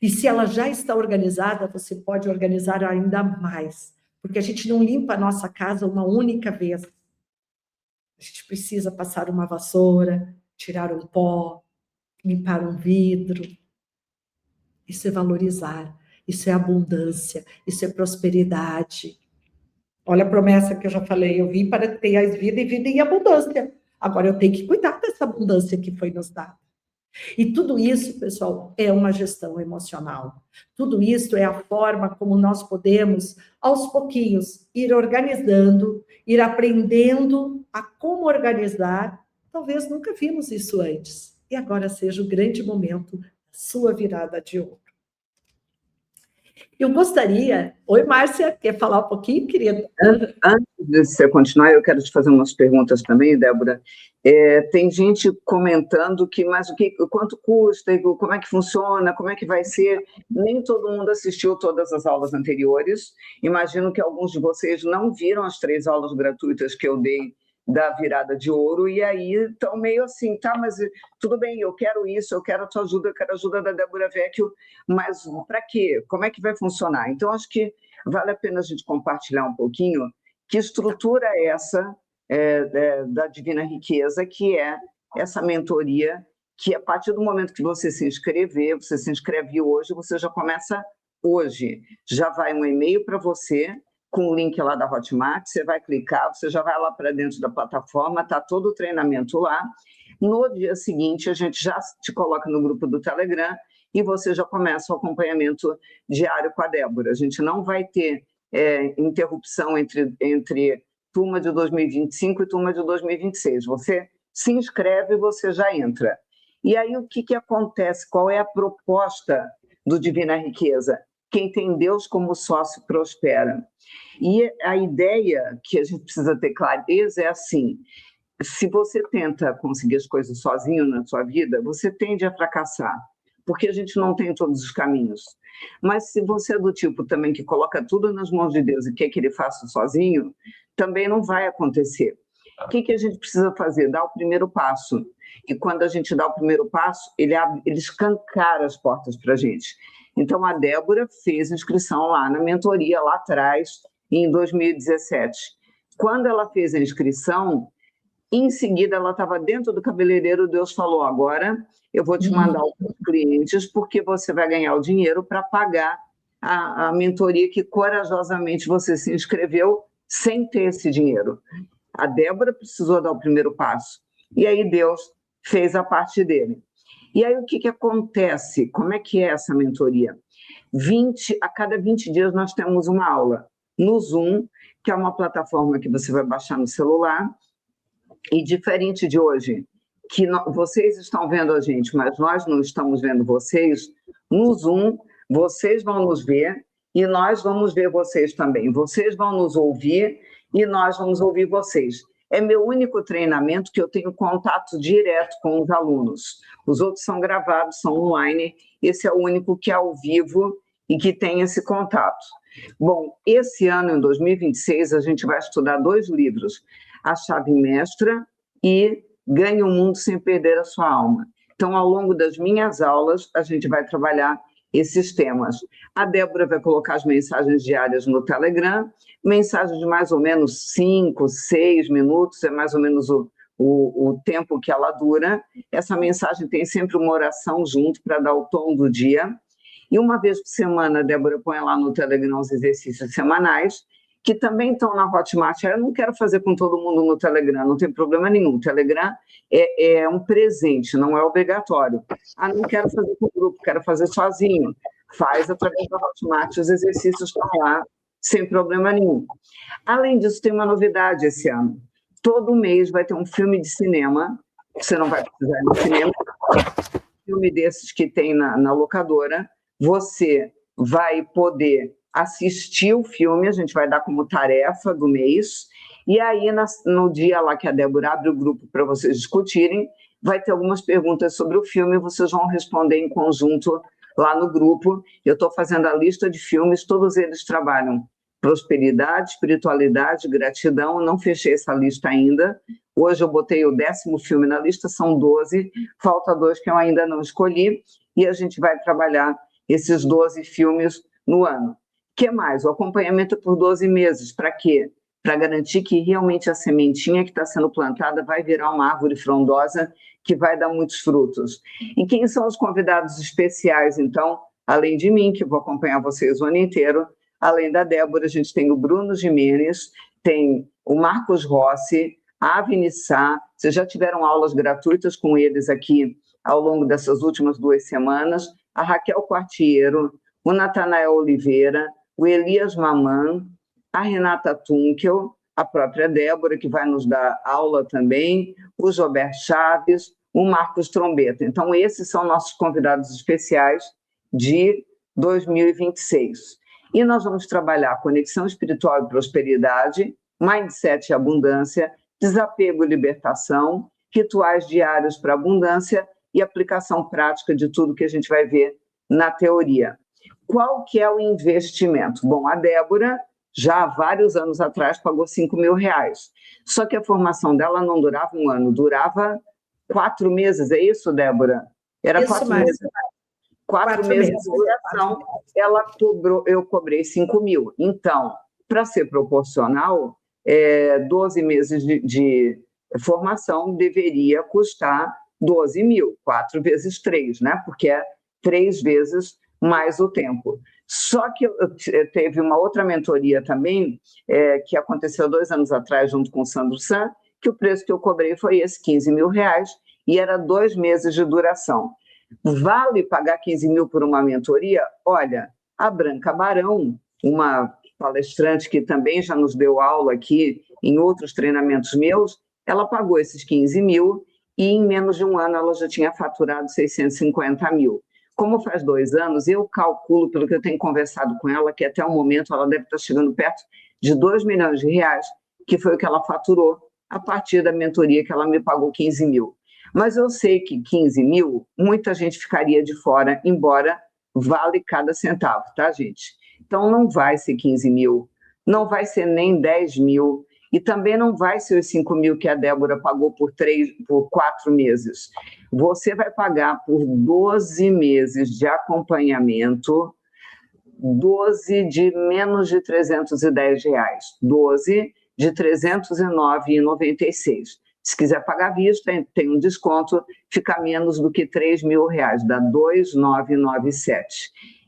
E se ela já está organizada, você pode organizar ainda mais, porque a gente não limpa a nossa casa uma única vez. A gente precisa passar uma vassoura, tirar um pó, limpar um vidro. Isso é valorizar, isso é abundância, isso é prosperidade. Olha a promessa que eu já falei, eu vim para ter a vida e vida em abundância. Agora eu tenho que cuidar dessa abundância que foi nos dada. E tudo isso, pessoal, é uma gestão emocional. Tudo isso é a forma como nós podemos, aos pouquinhos, ir organizando, ir aprendendo a como organizar. Talvez nunca vimos isso antes. E agora seja o grande momento da sua virada de ouro. Eu gostaria... Oi, Márcia, quer falar um pouquinho, querida? Antes de você continuar, eu quero te fazer umas perguntas também, Débora. Tem gente comentando quanto custa, como é que funciona, como é que vai ser. Nem todo mundo assistiu todas as aulas anteriores. Imagino que alguns de vocês não viram as 3 aulas gratuitas que eu dei da virada de ouro, e aí estão meio assim, tá, mas tudo bem, eu quero isso, eu quero a tua ajuda, eu quero a ajuda da Débora Vecchio, mas para quê? Como é que vai funcionar? Então, acho que vale a pena a gente compartilhar um pouquinho que estrutura é essa da Divina Riqueza, que é essa mentoria, que a partir do momento que você se inscreve hoje, você já começa hoje. Já vai um e-mail para você, com o link lá da Hotmart, você vai clicar, você já vai lá para dentro da plataforma, está todo o treinamento lá. No dia seguinte, a gente já te coloca no grupo do Telegram e você já começa o acompanhamento diário com a Débora. A gente não vai ter interrupção entre turma de 2025 e turma de 2026. Você se inscreve e você já entra. E aí o que acontece? Qual é a proposta do Divina Riqueza? Quem tem Deus como sócio prospera. E a ideia que a gente precisa ter clareza é assim: se você tenta conseguir as coisas sozinho na sua vida, você tende a fracassar, porque a gente não tem todos os caminhos. Mas se você é do tipo também que coloca tudo nas mãos de Deus e quer que Ele faça sozinho, também não vai acontecer. O que a gente precisa fazer? Dar o primeiro passo. E quando a gente dá o primeiro passo, ele escancara as portas para a gente. Então, a Débora fez inscrição lá na mentoria, lá atrás, em 2017. Quando ela fez a inscrição, em seguida ela estava dentro do cabeleireiro, Deus falou: agora eu vou te mandar os clientes, porque você vai ganhar o dinheiro para pagar a mentoria que corajosamente você se inscreveu sem ter esse dinheiro. A Débora precisou dar o primeiro passo. E aí Deus fez a parte dele. E aí o que acontece? Como é que é essa mentoria? A cada 20 dias nós temos uma aula no Zoom, que é uma plataforma que você vai baixar no celular, e diferente de hoje, que vocês estão vendo a gente, mas nós não estamos vendo vocês, no Zoom vocês vão nos ver e nós vamos ver vocês também. Vocês vão nos ouvir e nós vamos ouvir vocês. É meu único treinamento que eu tenho contato direto com os alunos. Os outros são gravados, são online. Esse é o único que é ao vivo e que tem esse contato. Bom, esse ano, em 2026, a gente vai estudar 2 livros, A Chave Mestra e Ganhe o Mundo Sem Perder a Sua Alma. Então, ao longo das minhas aulas, a gente vai trabalhar esses temas. A Débora vai colocar as mensagens diárias no Telegram, mensagens de mais ou menos 5, 6 minutos, é mais ou menos o tempo que ela dura. Essa mensagem tem sempre uma oração junto para dar o tom do dia. E uma vez por semana, a Débora põe lá no Telegram os exercícios semanais, que também estão na Hotmart. Eu não quero fazer com todo mundo no Telegram, não tem problema nenhum. O Telegram é um presente, não é obrigatório. Não quero fazer com o grupo, quero fazer sozinho. Faz através da Hotmart, os exercícios estão lá, sem problema nenhum. Além disso, tem uma novidade esse ano. Todo mês vai ter um filme de cinema, você não vai precisar ir no cinema, filme desses que tem na locadora, você vai poder assistir o filme, a gente vai dar como tarefa do mês, e aí no dia lá que a Débora abre o grupo para vocês discutirem, vai ter algumas perguntas sobre o filme, vocês vão responder em conjunto lá no grupo. Eu estou fazendo a lista de filmes, todos eles trabalham prosperidade, espiritualidade, gratidão. Eu não fechei essa lista ainda, hoje eu botei o 10º filme na lista, são 12, falta 2 que eu ainda não escolhi, e a gente vai trabalhar esses 12 filmes no ano. O que mais? O acompanhamento por 12 meses. Para quê? Para garantir que realmente a sementinha que está sendo plantada vai virar uma árvore frondosa que vai dar muitos frutos. E quem são os convidados especiais, então? Além de mim, que vou acompanhar vocês o ano inteiro, além da Débora, a gente tem o Bruno Gimenez, tem o Marcos Rossi, a Avinissá. Vocês já tiveram aulas gratuitas com eles aqui ao longo dessas últimas 2 semanas. A Raquel Quartiero, o Natanael Oliveira, o Elias Maman, a Renata Tunkel, a própria Débora, que vai nos dar aula também, o Jober Chaves, o Marcos Trombeta. Então, esses são nossos convidados especiais de 2026. E nós vamos trabalhar conexão espiritual e prosperidade, mindset e abundância, desapego e libertação, rituais diários para abundância e aplicação prática de tudo que a gente vai ver na teoria. Qual que é o investimento? Bom, a Débora, já há vários anos atrás, pagou R$5.000. Só que a formação dela não durava um ano, durava 4 meses. É isso, Débora? Era isso 4 meses. 4 meses de duração, eu cobrei 5.000. Então, para ser proporcional, 12 meses de formação deveria custar 12.000, 4 vezes 3, né? Porque é 3 vezes mais o tempo. Só que teve uma outra mentoria também, que aconteceu 2 anos atrás, junto com o Sandro San, que o preço que eu cobrei foi esse, R$15.000, e era 2 meses de duração. Vale pagar 15.000 por uma mentoria? Olha, a Branca Barão, uma palestrante que também já nos deu aula aqui em outros treinamentos meus, ela pagou esses 15.000 e em menos de um ano ela já tinha faturado 650.000. Como faz 2 anos, eu calculo, pelo que eu tenho conversado com ela, que até o momento ela deve estar chegando perto de R$2 milhões, que foi o que ela faturou a partir da mentoria que ela me pagou 15.000. Mas eu sei que 15.000, muita gente ficaria de fora, embora vale cada centavo, tá, gente? Então, não vai ser 15.000, não vai ser nem 10.000, e também não vai ser os 5.000 que a Débora pagou por 4 meses. Você vai pagar por 12 meses de acompanhamento, 12 de menos de R$310, 12 de R$ 309,96. Se quiser pagar à vista, tem um desconto, fica menos do que R$3.000, dá 2.997.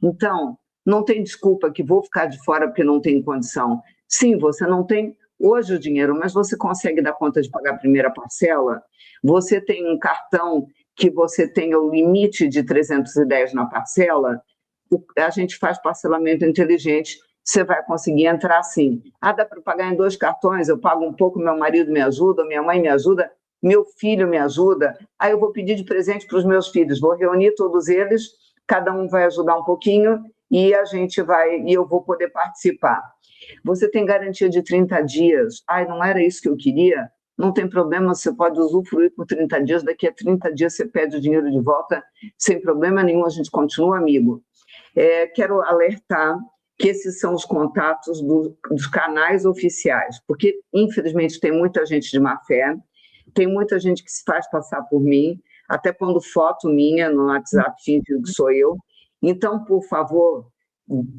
Então, não tem desculpa que vou ficar de fora porque não tem condição. Sim, você não tem hoje o dinheiro, mas você consegue dar conta de pagar a primeira parcela? Você tem um cartão que você tem o limite de 310 na parcela? A gente faz parcelamento inteligente, você vai conseguir entrar sim. Ah, dá para pagar em 2 cartões, eu pago um pouco, meu marido me ajuda, minha mãe me ajuda, meu filho me ajuda, aí eu vou pedir de presente para os meus filhos, vou reunir todos eles, cada um vai ajudar um pouquinho e eu vou poder participar. Você tem garantia de 30 dias. Ai, não era isso que eu queria? Não tem problema, você pode usufruir por 30 dias, daqui a 30 dias você pede o dinheiro de volta, sem problema nenhum, a gente continua amigo. Quero alertar que esses são os contatos dos canais oficiais, porque, infelizmente, tem muita gente de má fé, tem muita gente que se faz passar por mim, até quando foto minha no WhatsApp finge que sou eu. Então, por favor,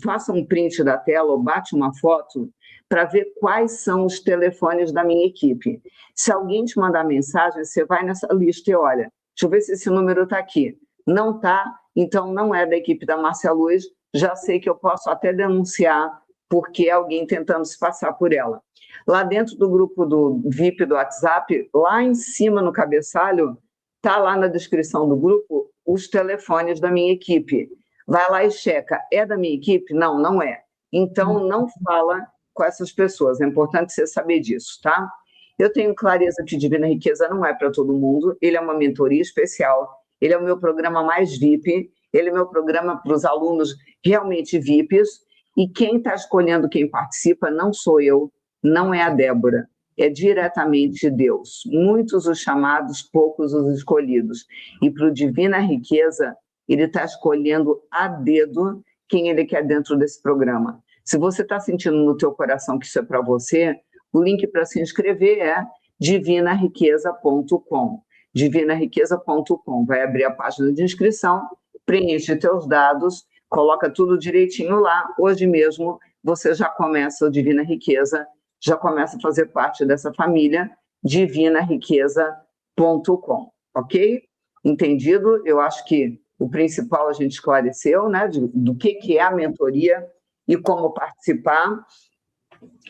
faça um print da tela ou bate uma foto para ver quais são os telefones da minha equipe. Se alguém te mandar mensagem, você vai nessa lista e olha, deixa eu ver se esse número está aqui. Não está, então não é da equipe da Márcia Luz, já sei que eu posso até denunciar porque é alguém tentando se passar por ela. Lá dentro do grupo do VIP do WhatsApp, lá em cima no cabeçalho, está lá na descrição do grupo os telefones da minha equipe. Vai lá e checa, é da minha equipe? Não, não é. Então, não fala com essas pessoas, é importante você saber disso, tá? Eu tenho clareza que Divina Riqueza não é para todo mundo, ele é uma mentoria especial, ele é o meu programa mais VIP, ele é o meu programa para os alunos realmente VIPs, e quem está escolhendo quem participa não sou eu, não é a Débora, é diretamente Deus. Muitos os chamados, poucos os escolhidos. E para o Divina Riqueza, ele está escolhendo a dedo quem ele quer dentro desse programa. Se você está sentindo no teu coração que isso é para você, o link para se inscrever é divinariqueza.com. divinariqueza.com. Vai abrir a página de inscrição, preenche teus dados, coloca tudo direitinho lá. Hoje mesmo você já começa o Divina Riqueza, já começa a fazer parte dessa família, divinariqueza.com, ok? Entendido? Eu acho que o principal a gente esclareceu, né, do que é a mentoria e como participar.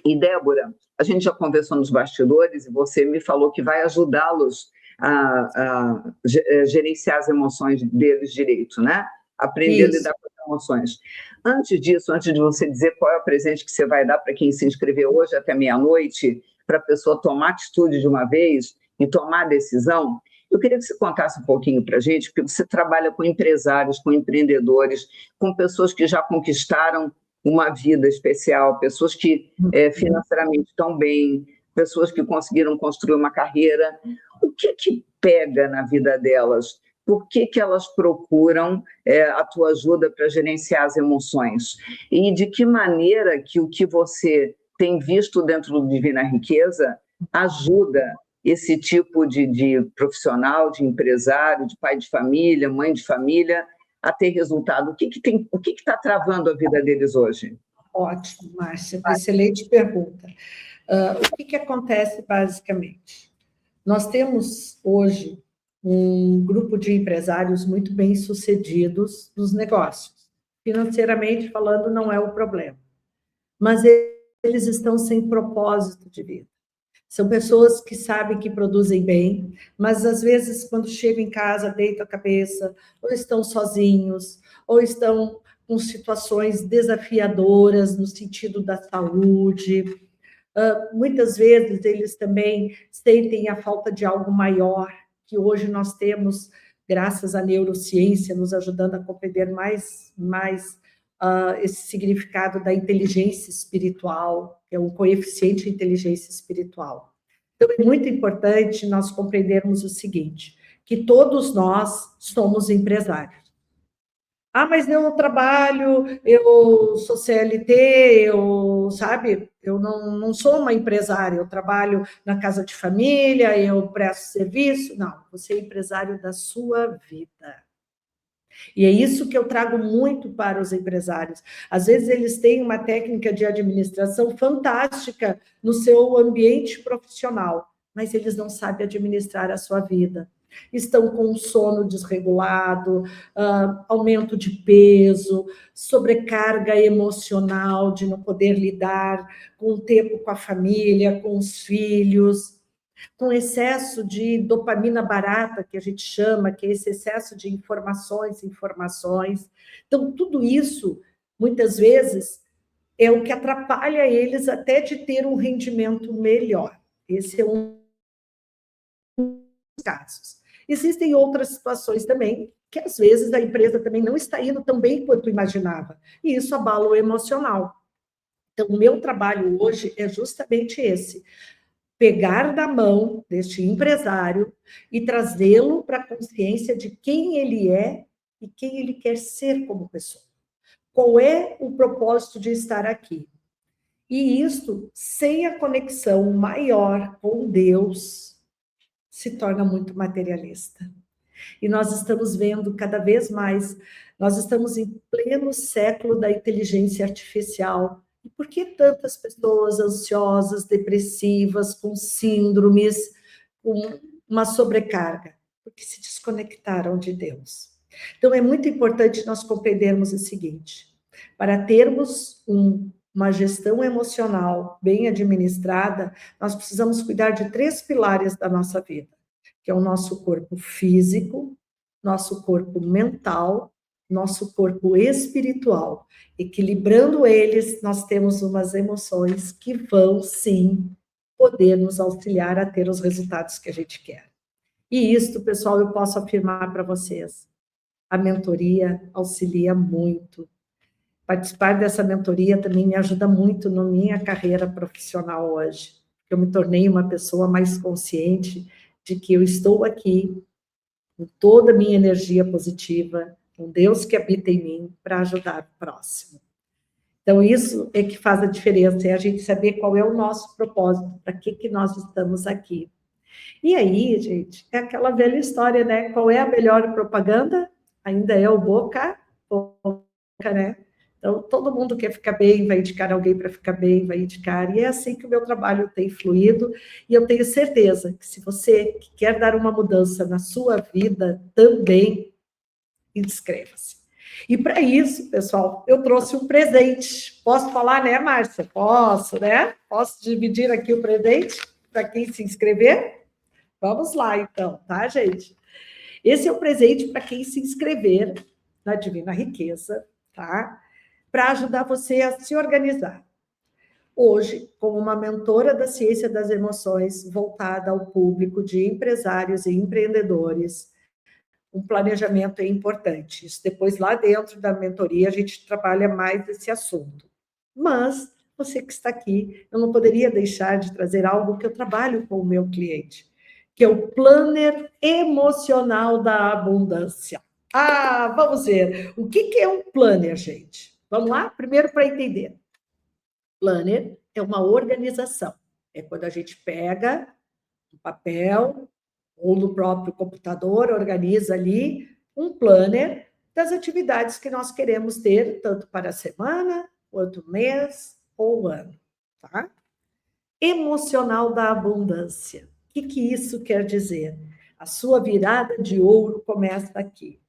E, Débora, a gente já conversou nos bastidores e você me falou que vai ajudá-los a gerenciar as emoções deles direito, né? Aprender a lidar com as emoções. Antes disso, antes de você dizer qual é o presente que você vai dar para quem se inscreveu hoje até meia-noite, para a pessoa tomar atitude de uma vez e tomar a decisão, Eu queria que você contasse um pouquinho para a gente, porque você trabalha com empresários, com empreendedores, com pessoas que já conquistaram uma vida especial, pessoas que financeiramente estão bem, pessoas que conseguiram construir uma carreira. O que pega na vida delas? Por que elas procuram a tua ajuda para gerenciar as emoções? E de que maneira que o que você tem visto dentro do Divina Riqueza ajuda esse tipo de profissional, de empresário, de pai de família, mãe de família, a ter resultado? O que está travando a vida deles hoje? Ótimo, Márcia, excelente pergunta. O que acontece basicamente? Nós temos hoje um grupo de empresários muito bem-sucedidos nos negócios. Financeiramente falando, não é o problema. Mas eles estão sem propósito de vida. São pessoas que sabem que produzem bem, mas às vezes, quando chegam em casa, deitam a cabeça, ou estão sozinhos, ou estão com situações desafiadoras no sentido da saúde. Muitas vezes eles também sentem a falta de algo maior, que hoje nós temos, graças à neurociência, nos ajudando a compreender mais esse significado da inteligência espiritual, que é um coeficiente de inteligência espiritual. Então, é muito importante nós compreendermos o seguinte, que todos nós somos empresários. Mas eu trabalho, eu sou CLT, eu não sou uma empresária, eu trabalho na casa de família, eu presto serviço. Não, você é empresário da sua vida. E é isso que eu trago muito para os empresários. Às vezes eles têm uma técnica de administração fantástica no seu ambiente profissional, mas eles não sabem administrar a sua vida. Estão com um sono desregulado, aumento de peso, sobrecarga emocional de não poder lidar com o tempo com a família, com os filhos, com excesso de dopamina barata, que a gente chama, que é esse excesso de informações. Então, tudo isso, muitas vezes, é o que atrapalha eles até de ter um rendimento melhor. Esse é um dos casos. Existem outras situações também, que às vezes a empresa também não está indo tão bem quanto imaginava, e isso abala o emocional. Então, o meu trabalho hoje é justamente esse, pegar da mão deste empresário e trazê-lo para a consciência de quem ele é e quem ele quer ser como pessoa. Qual é o propósito de estar aqui? E isto, sem a conexão maior com Deus, se torna muito materialista. E nós estamos vendo cada vez mais, nós estamos em pleno século da inteligência artificial. E por que tantas pessoas ansiosas, depressivas, com síndromes, com uma sobrecarga? Porque se desconectaram de Deus. Então, é muito importante nós compreendermos o seguinte, para termos uma gestão emocional bem administrada, nós precisamos cuidar de 3 pilares da nossa vida, que é o nosso corpo físico, nosso corpo mental, nosso corpo espiritual. Equilibrando eles, nós temos umas emoções que vão, sim, poder nos auxiliar a ter os resultados que a gente quer. E isto, pessoal, eu posso afirmar para vocês, a mentoria auxilia muito. Participar dessa mentoria também me ajuda muito na minha carreira profissional hoje. Eu me tornei uma pessoa mais consciente de que eu estou aqui com toda a minha energia positiva, com Deus que habita em mim, para ajudar o próximo. Então, isso é que faz a diferença, é a gente saber qual é o nosso propósito, para que nós estamos aqui. E aí, gente, é aquela velha história, né? Qual é a melhor propaganda? Ainda é o boca a boca, né? Então, todo mundo quer ficar bem, vai indicar alguém para ficar bem, vai indicar. E é assim que o meu trabalho tem fluído. E eu tenho certeza que se você quer dar uma mudança na sua vida, também inscreva-se. E para isso, pessoal, eu trouxe um presente. Posso falar, né, Márcia? Posso, né? Posso dividir aqui o presente para quem se inscrever? Vamos lá, então, tá, gente? Esse é o presente para quem se inscrever na Divina Riqueza, tá? Para ajudar você a se organizar. hoje, como uma mentora da ciência das emoções, voltada ao público de empresários e empreendedores, um planejamento é importante. Isso depois, lá dentro da mentoria, a gente trabalha mais esse assunto. Mas, você que está aqui, eu não poderia deixar de trazer algo que eu trabalho com o meu cliente, que é o planner emocional da abundância. Vamos ver. O que é um planner, gente? Vamos lá? Primeiro, para entender. Planner é uma organização. É quando a gente pega um papel ou no próprio computador, organiza ali um planner das atividades que nós queremos ter, tanto para a semana, quanto mês ou ano, tá? Emocional da abundância. O que isso quer dizer? A sua virada de ouro começa aqui.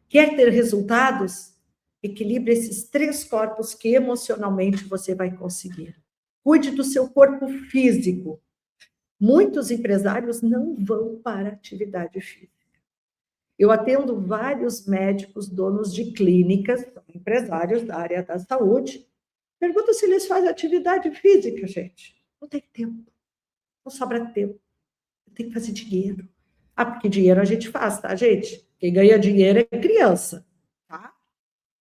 Quer ter resultados? Equilibre esses 3 corpos que emocionalmente você vai conseguir. Cuide do seu corpo físico. Muitos empresários não vão para a atividade física. Eu atendo vários médicos, donos de clínicas, empresários da área da saúde. Pergunta se eles fazem atividade física, gente. Não tem tempo. Não sobra tempo. Tem que fazer dinheiro. Porque dinheiro a gente faz, tá, gente? Quem ganha dinheiro é criança, tá?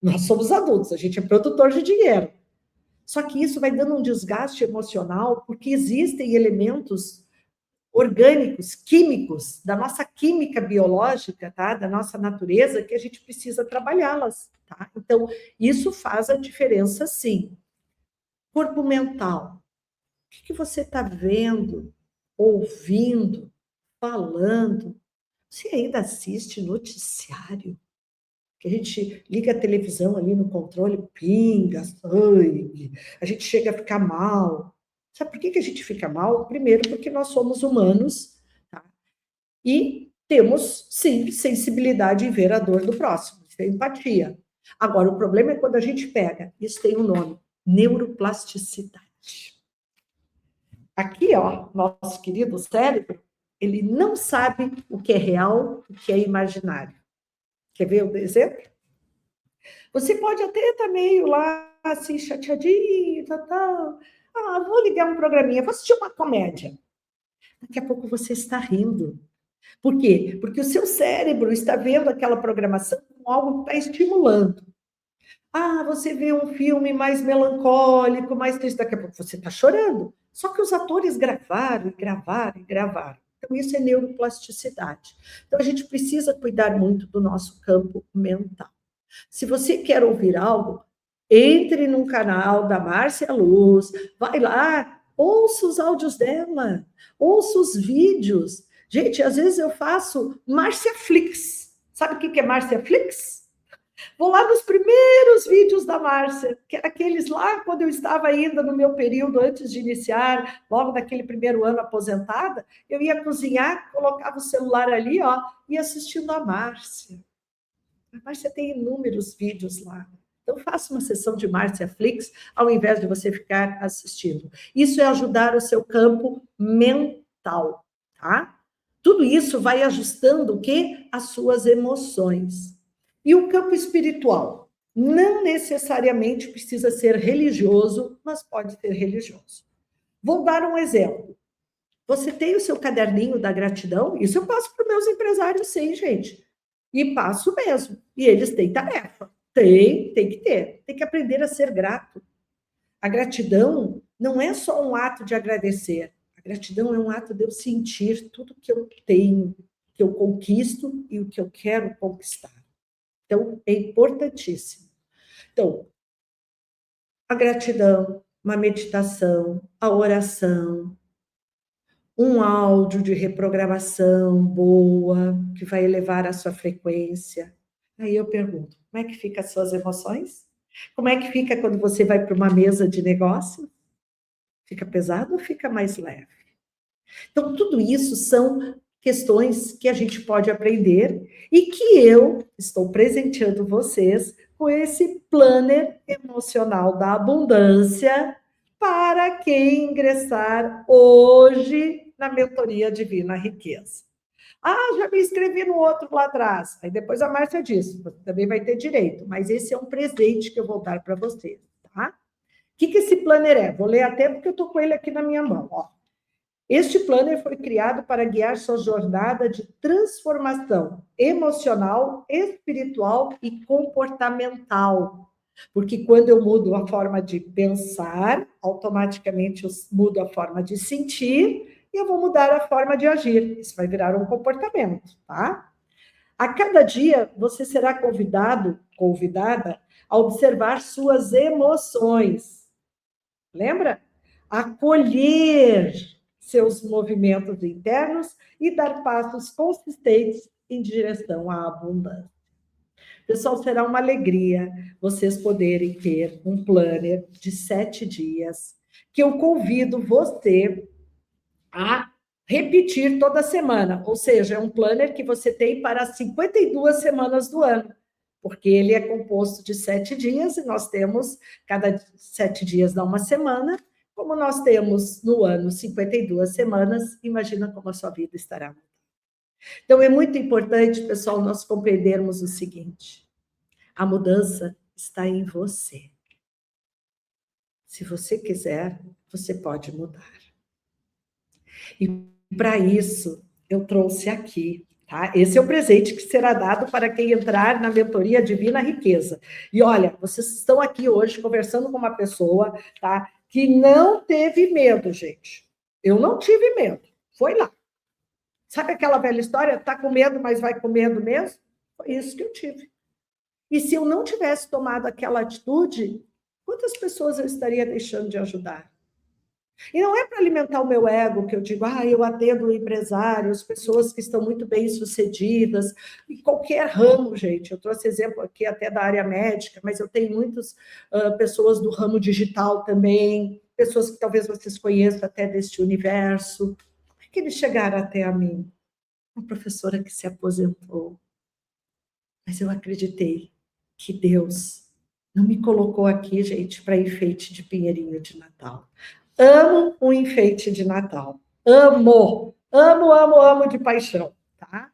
Nós somos adultos, a gente é produtor de dinheiro. Só que isso vai dando um desgaste emocional, porque existem elementos orgânicos, químicos, da nossa química biológica, tá? Da nossa natureza, que a gente precisa trabalhá-las, tá? Então, isso faz a diferença, sim. Corpo mental. O que você está vendo, ouvindo, falando? Você ainda assiste noticiário? Que a gente liga a televisão ali no controle, pinga sangue, a gente chega a ficar mal. Sabe por que a gente fica mal? Primeiro, porque nós somos humanos, tá? E temos, sim, sensibilidade em ver a dor do próximo, isso é empatia. Agora, o problema é quando a gente pega, isso tem um nome, neuroplasticidade. Aqui, ó, nosso querido cérebro, ele não sabe o que é real, o que é imaginário. Quer ver o exemplo? Você pode até estar meio lá, assim, chateadinho, tal. Vou ligar um programinha, vou assistir uma comédia. Daqui a pouco você está rindo. Por quê? Porque o seu cérebro está vendo aquela programação como algo que está estimulando. Você vê um filme mais melancólico, mais triste, daqui a pouco você está chorando. Só que os atores gravaram, e gravaram, e gravaram. Então, isso é neuroplasticidade. Então, a gente precisa cuidar muito do nosso campo mental. Se você quer ouvir algo, entre num canal da Márcia Luz, vai lá, ouça os áudios dela, ouça os vídeos. Gente, às vezes eu faço Márcia Flix. Sabe o que é Márcia Flix? Vou lá nos primeiros vídeos da Márcia, que era aqueles lá quando eu estava ainda no meu período antes de iniciar, logo naquele primeiro ano aposentada, eu ia cozinhar, colocava o celular ali, ó, e assistindo a Márcia. A Márcia tem inúmeros vídeos lá. Então, faça uma sessão de Márcia Flix, ao invés de você ficar assistindo. Isso é ajudar o seu campo mental, tá? Tudo isso vai ajustando o quê? As suas emoções. E o campo espiritual? Não necessariamente precisa ser religioso, mas pode ser religioso. Vou dar um exemplo. Você tem o seu caderninho da gratidão? Isso eu passo para os meus empresários, sim, gente. E passo mesmo. E eles têm tarefa. Tem que ter. Tem que aprender a ser grato. A gratidão não é só um ato de agradecer. A gratidão é um ato de eu sentir tudo que eu tenho, que eu conquisto e o que eu quero conquistar. Então, é importantíssimo. Então, a gratidão, uma meditação, a oração, um áudio de reprogramação boa, que vai elevar a sua frequência. Aí eu pergunto, como é que ficam as suas emoções? Como é que fica quando você vai para uma mesa de negócio? Fica pesado ou fica mais leve? Então, tudo isso são questões que a gente pode aprender e que eu estou presenteando vocês com esse planner emocional da abundância para quem ingressar hoje na mentoria Divina Riqueza. Já me inscrevi no outro lá atrás. Aí depois a Márcia disse, você também vai ter direito, mas esse é um presente que eu vou dar para vocês, tá? que esse planner é? Vou ler até porque eu estou com ele aqui na minha mão. Ó. Este planner foi criado para guiar sua jornada de transformação emocional, espiritual e comportamental. Porque quando eu mudo a forma de pensar, automaticamente eu mudo a forma de sentir e eu vou mudar a forma de agir. Isso vai virar um comportamento, tá? A cada dia você será convidada a observar suas emoções. Lembra? Acolher seus movimentos internos e dar passos consistentes em direção à abundância. Pessoal, será uma alegria vocês poderem ter um planner de 7 dias, que eu convido você a repetir toda semana, ou seja, é um planner que você tem para as 52 semanas do ano, porque ele é composto de 7 dias, e nós temos, cada 7 dias dá uma semana, como nós temos no ano 52 semanas, imagina como a sua vida estará. Então, é muito importante, pessoal, nós compreendermos o seguinte: a mudança está em você. Se você quiser, você pode mudar. E para isso, eu trouxe aqui, tá? Esse é o presente que será dado para quem entrar na mentoria Divina Riqueza. E olha, vocês estão aqui hoje conversando com uma pessoa, tá? Que não teve medo, gente. Eu não tive medo. Foi lá. Sabe aquela velha história? Tá com medo, mas vai com medo mesmo? Foi isso que eu tive. E se eu não tivesse tomado aquela atitude, quantas pessoas eu estaria deixando de ajudar? E não é para alimentar o meu ego que eu digo, eu atendo empresários, pessoas que estão muito bem-sucedidas, em qualquer ramo, gente. Eu trouxe exemplo aqui até da área médica, mas eu tenho muitas pessoas do ramo digital também, pessoas que talvez vocês conheçam até deste universo. Como é que eles chegaram até a mim? Uma professora que se aposentou. Mas eu acreditei que Deus não me colocou aqui, gente, para enfeite de pinheirinho de Natal. Amo o enfeite de Natal. Amo, amo, amo, amo de paixão, tá?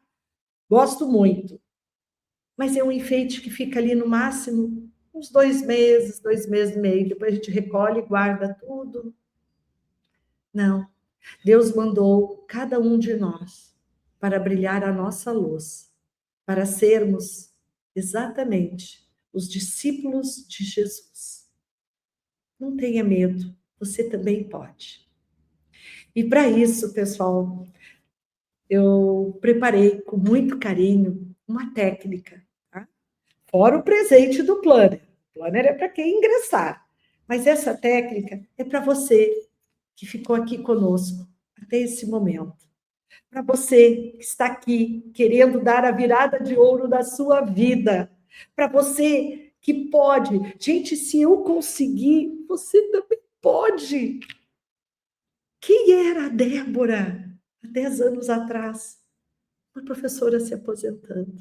Gosto muito. Mas é um enfeite que fica ali no máximo uns 2 meses e meio. Depois a gente recolhe e guarda tudo. Não. Deus mandou cada um de nós para brilhar a nossa luz, para sermos exatamente os discípulos de Jesus. Não tenha medo, você também pode. E para isso, pessoal, eu preparei com muito carinho uma técnica, tá? Fora o presente do planner. O planner é para quem ingressar. Mas essa técnica é para você que ficou aqui conosco até esse momento. Para você que está aqui querendo dar a virada de ouro da sua vida. Para você que pode. Gente, se eu conseguir, você também pode. Quem era a Débora há 10 anos atrás? Uma professora se aposentando.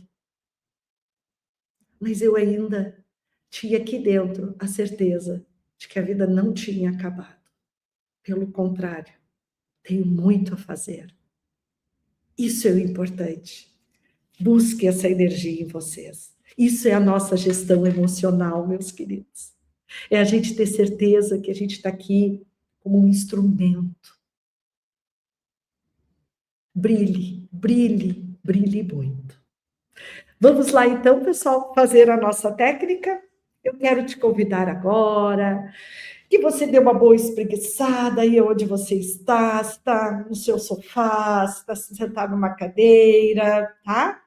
Mas eu ainda tinha aqui dentro a certeza de que a vida não tinha acabado. Pelo contrário, tenho muito a fazer. Isso é o importante. Busque essa energia em vocês. Isso é a nossa gestão emocional, meus queridos. É a gente ter certeza que a gente está aqui como um instrumento. Brilhe, brilhe, brilhe muito. Vamos lá, então, pessoal, fazer a nossa técnica. Eu quero te convidar agora que você dê uma boa espreguiçada aí onde você está, se está no seu sofá, se está sentado numa cadeira, tá?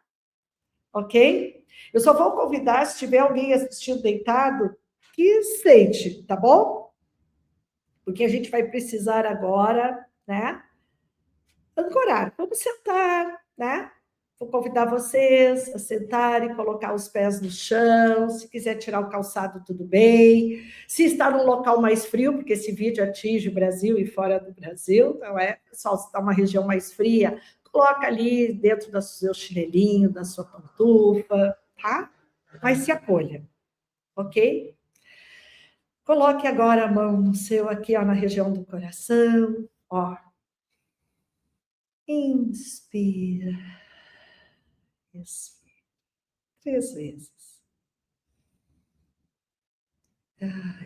Ok? Eu só vou convidar, se tiver alguém assistindo deitado, que sente, tá bom? Porque a gente vai precisar agora, né? Ancorar. Vamos sentar, né? Vou convidar vocês a sentar e colocar os pés no chão. Se quiser tirar o calçado, tudo bem. Se está num local mais frio, porque esse vídeo atinge o Brasil e fora do Brasil, não é? Pessoal, se está numa região mais fria, coloca ali dentro do seu chinelinho, da sua pantufa, tá? Mas se acolha, ok? Coloque agora a mão no seu aqui, ó, na região do coração, ó. Inspira. Expira. 3 vezes.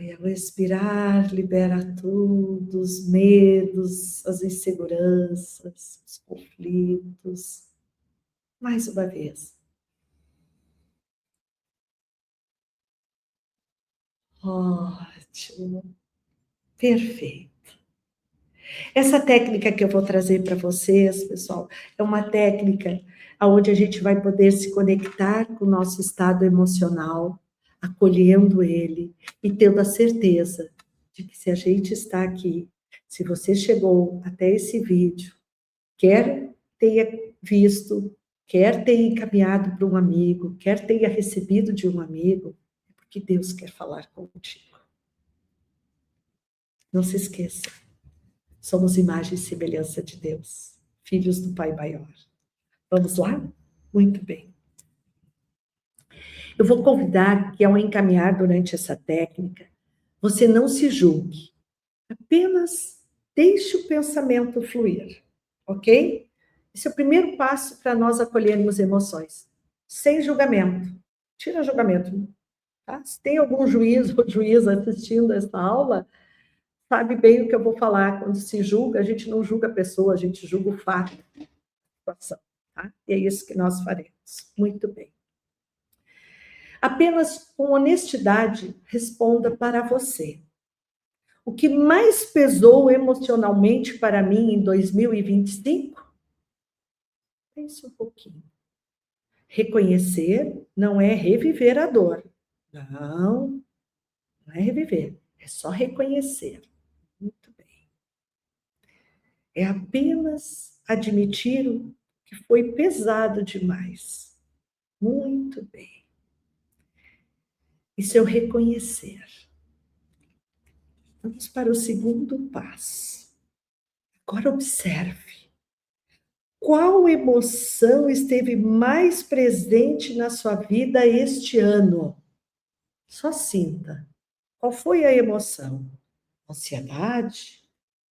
E ao expirar, libera tudo, os medos, as inseguranças, os conflitos. Mais uma vez. Ótimo. Perfeito. Essa técnica que eu vou trazer para vocês, pessoal, é uma técnica onde a gente vai poder se conectar com o nosso estado emocional, acolhendo ele e tendo a certeza de que se a gente está aqui, se você chegou até esse vídeo, quer tenha visto, quer tenha encaminhado para um amigo, quer tenha recebido de um amigo, é porque Deus quer falar contigo. Não se esqueça. Somos imagem e semelhança de Deus, filhos do Pai maior. Vamos lá? Muito bem. Eu vou convidar que, ao encaminhar durante essa técnica, você não se julgue. Apenas deixe o pensamento fluir, ok? Esse é o primeiro passo para nós acolhermos emoções. Sem julgamento. Tira julgamento. Tá? Se tem algum juiz ou juíza assistindo essa aula, sabe bem o que eu vou falar. Quando se julga, a gente não julga a pessoa, a gente julga o fato, a situação. Tá? E é isso que nós faremos. Muito bem. Apenas com honestidade, responda para você. O que mais pesou emocionalmente para mim em 2025? Pense um pouquinho. Reconhecer não é reviver a dor. Não é reviver. É só reconhecer. Muito bem. É apenas admitir o que foi pesado demais. Muito bem. Isso é o reconhecer. Vamos para o segundo passo. Agora observe. Qual emoção esteve mais presente na sua vida este ano? Só sinta. Qual foi a emoção? Ansiedade?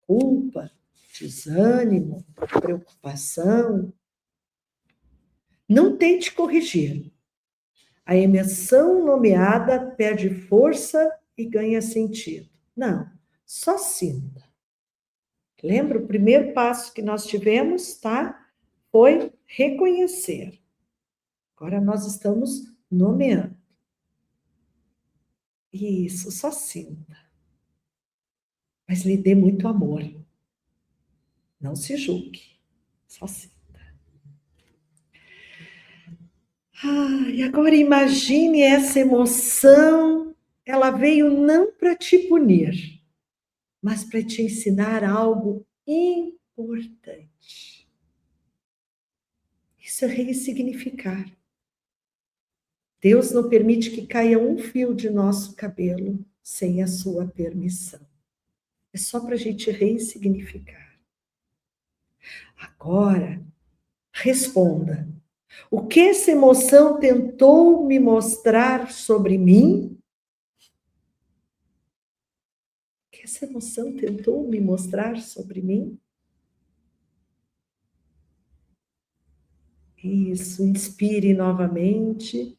Culpa? Desânimo? Preocupação? Não tente corrigir. A emoção nomeada perde força e ganha sentido. Não, só sinta. Lembra o primeiro passo que nós tivemos, tá? Foi reconhecer. Agora nós estamos nomeando. Isso, só sinta. Mas lhe dê muito amor. Não se julgue. Só sinta. E agora imagine essa emoção. Ela veio não para te punir, mas para te ensinar algo importante. Isso é ressignificar. Deus não permite que caia um fio de nosso cabelo sem a sua permissão. É só para a gente ressignificar. Agora, responda. O que essa emoção tentou me mostrar sobre mim? O que essa emoção tentou me mostrar sobre mim? Isso, inspire novamente.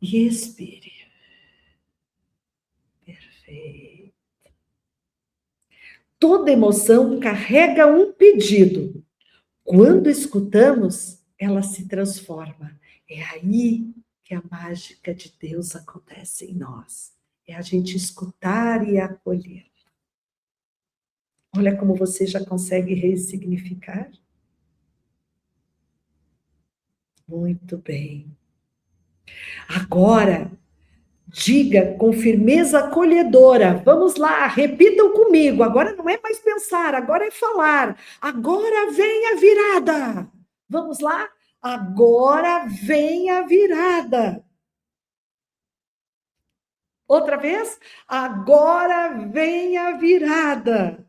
E expire. Perfeito. Toda emoção carrega um pedido. Quando escutamos, ela se transforma. É aí que a mágica de Deus acontece em nós. É a gente escutar e acolher. Olha como você já consegue ressignificar. Muito bem. Agora, diga com firmeza acolhedora. Vamos lá, repitam comigo. Agora não é mais pensar, agora é falar. Agora vem a virada. Vamos lá? Agora vem a virada. Outra vez? Agora vem a virada.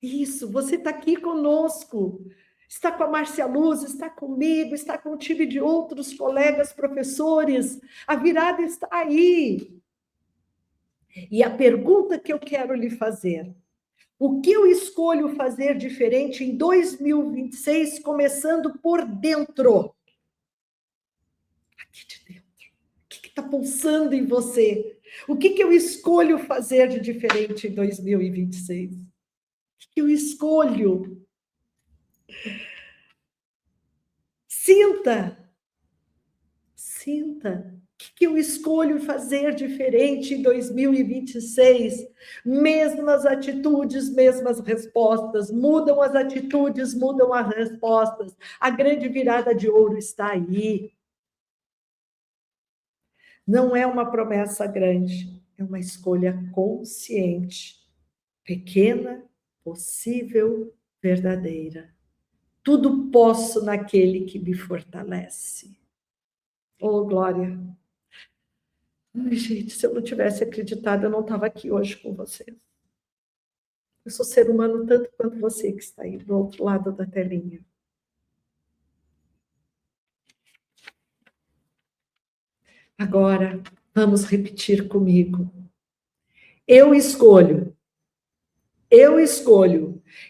Isso, você está aqui conosco. Está com a Márcia Luz, está comigo, está com o time de outros colegas professores. A virada está aí. E a pergunta que eu quero lhe fazer: o que eu escolho fazer diferente em 2026, começando por dentro? Aqui de dentro. O que está pulsando em você? O que eu escolho fazer de diferente em 2026? O que eu escolho? Sinta. O que eu escolho fazer diferente em 2026? Mesmas atitudes, mesmas respostas. Mudam as atitudes, mudam as respostas. A grande virada de ouro está aí. Não é uma promessa grande, é uma escolha consciente. Pequena, possível, verdadeira. Tudo posso naquele que me fortalece. Oh, glória! Ai, gente, se eu não tivesse acreditado, eu não estava aqui hoje com vocês. Eu sou ser humano tanto quanto você que está aí do outro lado da telinha. Agora, vamos repetir comigo. Eu escolho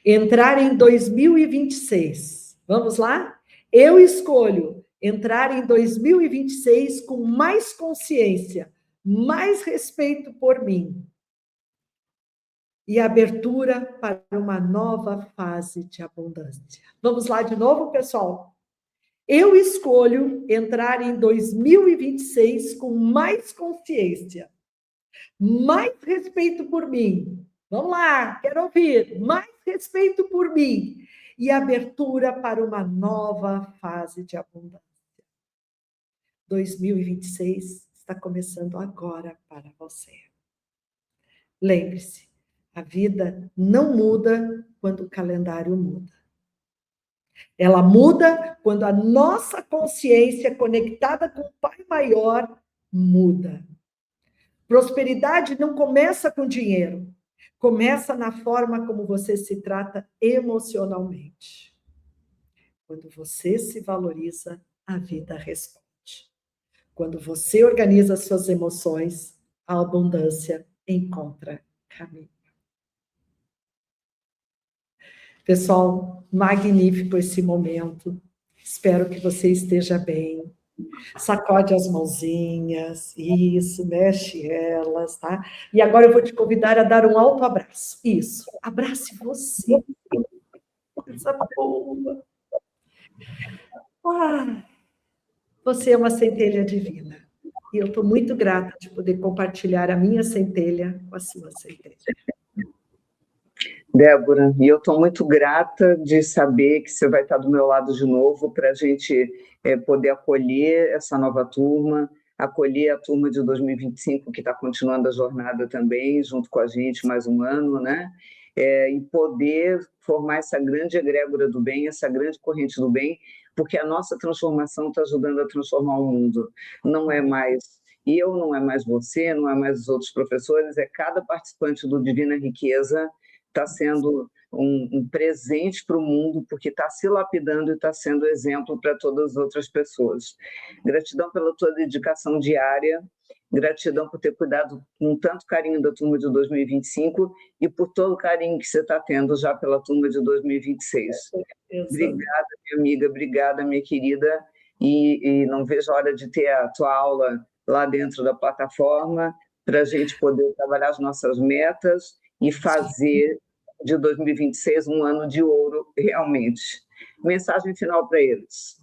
entrar em 2026. Vamos lá? Eu escolho entrar em 2026 com mais consciência, mais respeito por mim e abertura para uma nova fase de abundância. Vamos lá de novo, pessoal? Eu escolho entrar em 2026 com mais consciência, mais respeito por mim. Vamos lá, quero ouvir. Mais respeito por mim e abertura para uma nova fase de abundância. 2026 está começando agora para você. Lembre-se, a vida não muda quando o calendário muda. Ela muda quando a nossa consciência conectada com o Pai Maior muda. Prosperidade não começa com dinheiro, começa na forma como você se trata emocionalmente. Quando você se valoriza, a vida responde. Quando você organiza suas emoções, a abundância encontra caminho. Pessoal, magnífico esse momento. Espero que você esteja bem. Sacode as mãozinhas, isso, mexe elas, tá? E agora eu vou te convidar a dar um alto abraço. Isso, abrace você. Coisa boa. Você é uma centelha divina. E eu estou muito grata de poder compartilhar a minha centelha com a sua centelha. Débora, e eu estou muito grata de saber que você vai estar do meu lado de novo para a gente poder acolher essa nova turma, acolher a turma de 2025, que está continuando a jornada também, junto com a gente, mais um ano, né? E poder formar essa grande egrégora do bem, essa grande corrente do bem, porque a nossa transformação está ajudando a transformar o mundo. Não é mais eu, não é mais você, não é mais os outros professores, é cada participante do Divina Riqueza está sendo um presente para o mundo, porque está se lapidando e está sendo exemplo para todas as outras pessoas. Gratidão pela tua dedicação diária, gratidão por ter cuidado com tanto carinho da turma de 2025 e por todo o carinho que você está tendo já pela turma de 2026. Obrigada, minha amiga, obrigada, minha querida, e não vejo a hora de ter a tua aula lá dentro da plataforma para a gente poder trabalhar as nossas metas e fazer de 2026 um ano de ouro, realmente. Mensagem final para eles.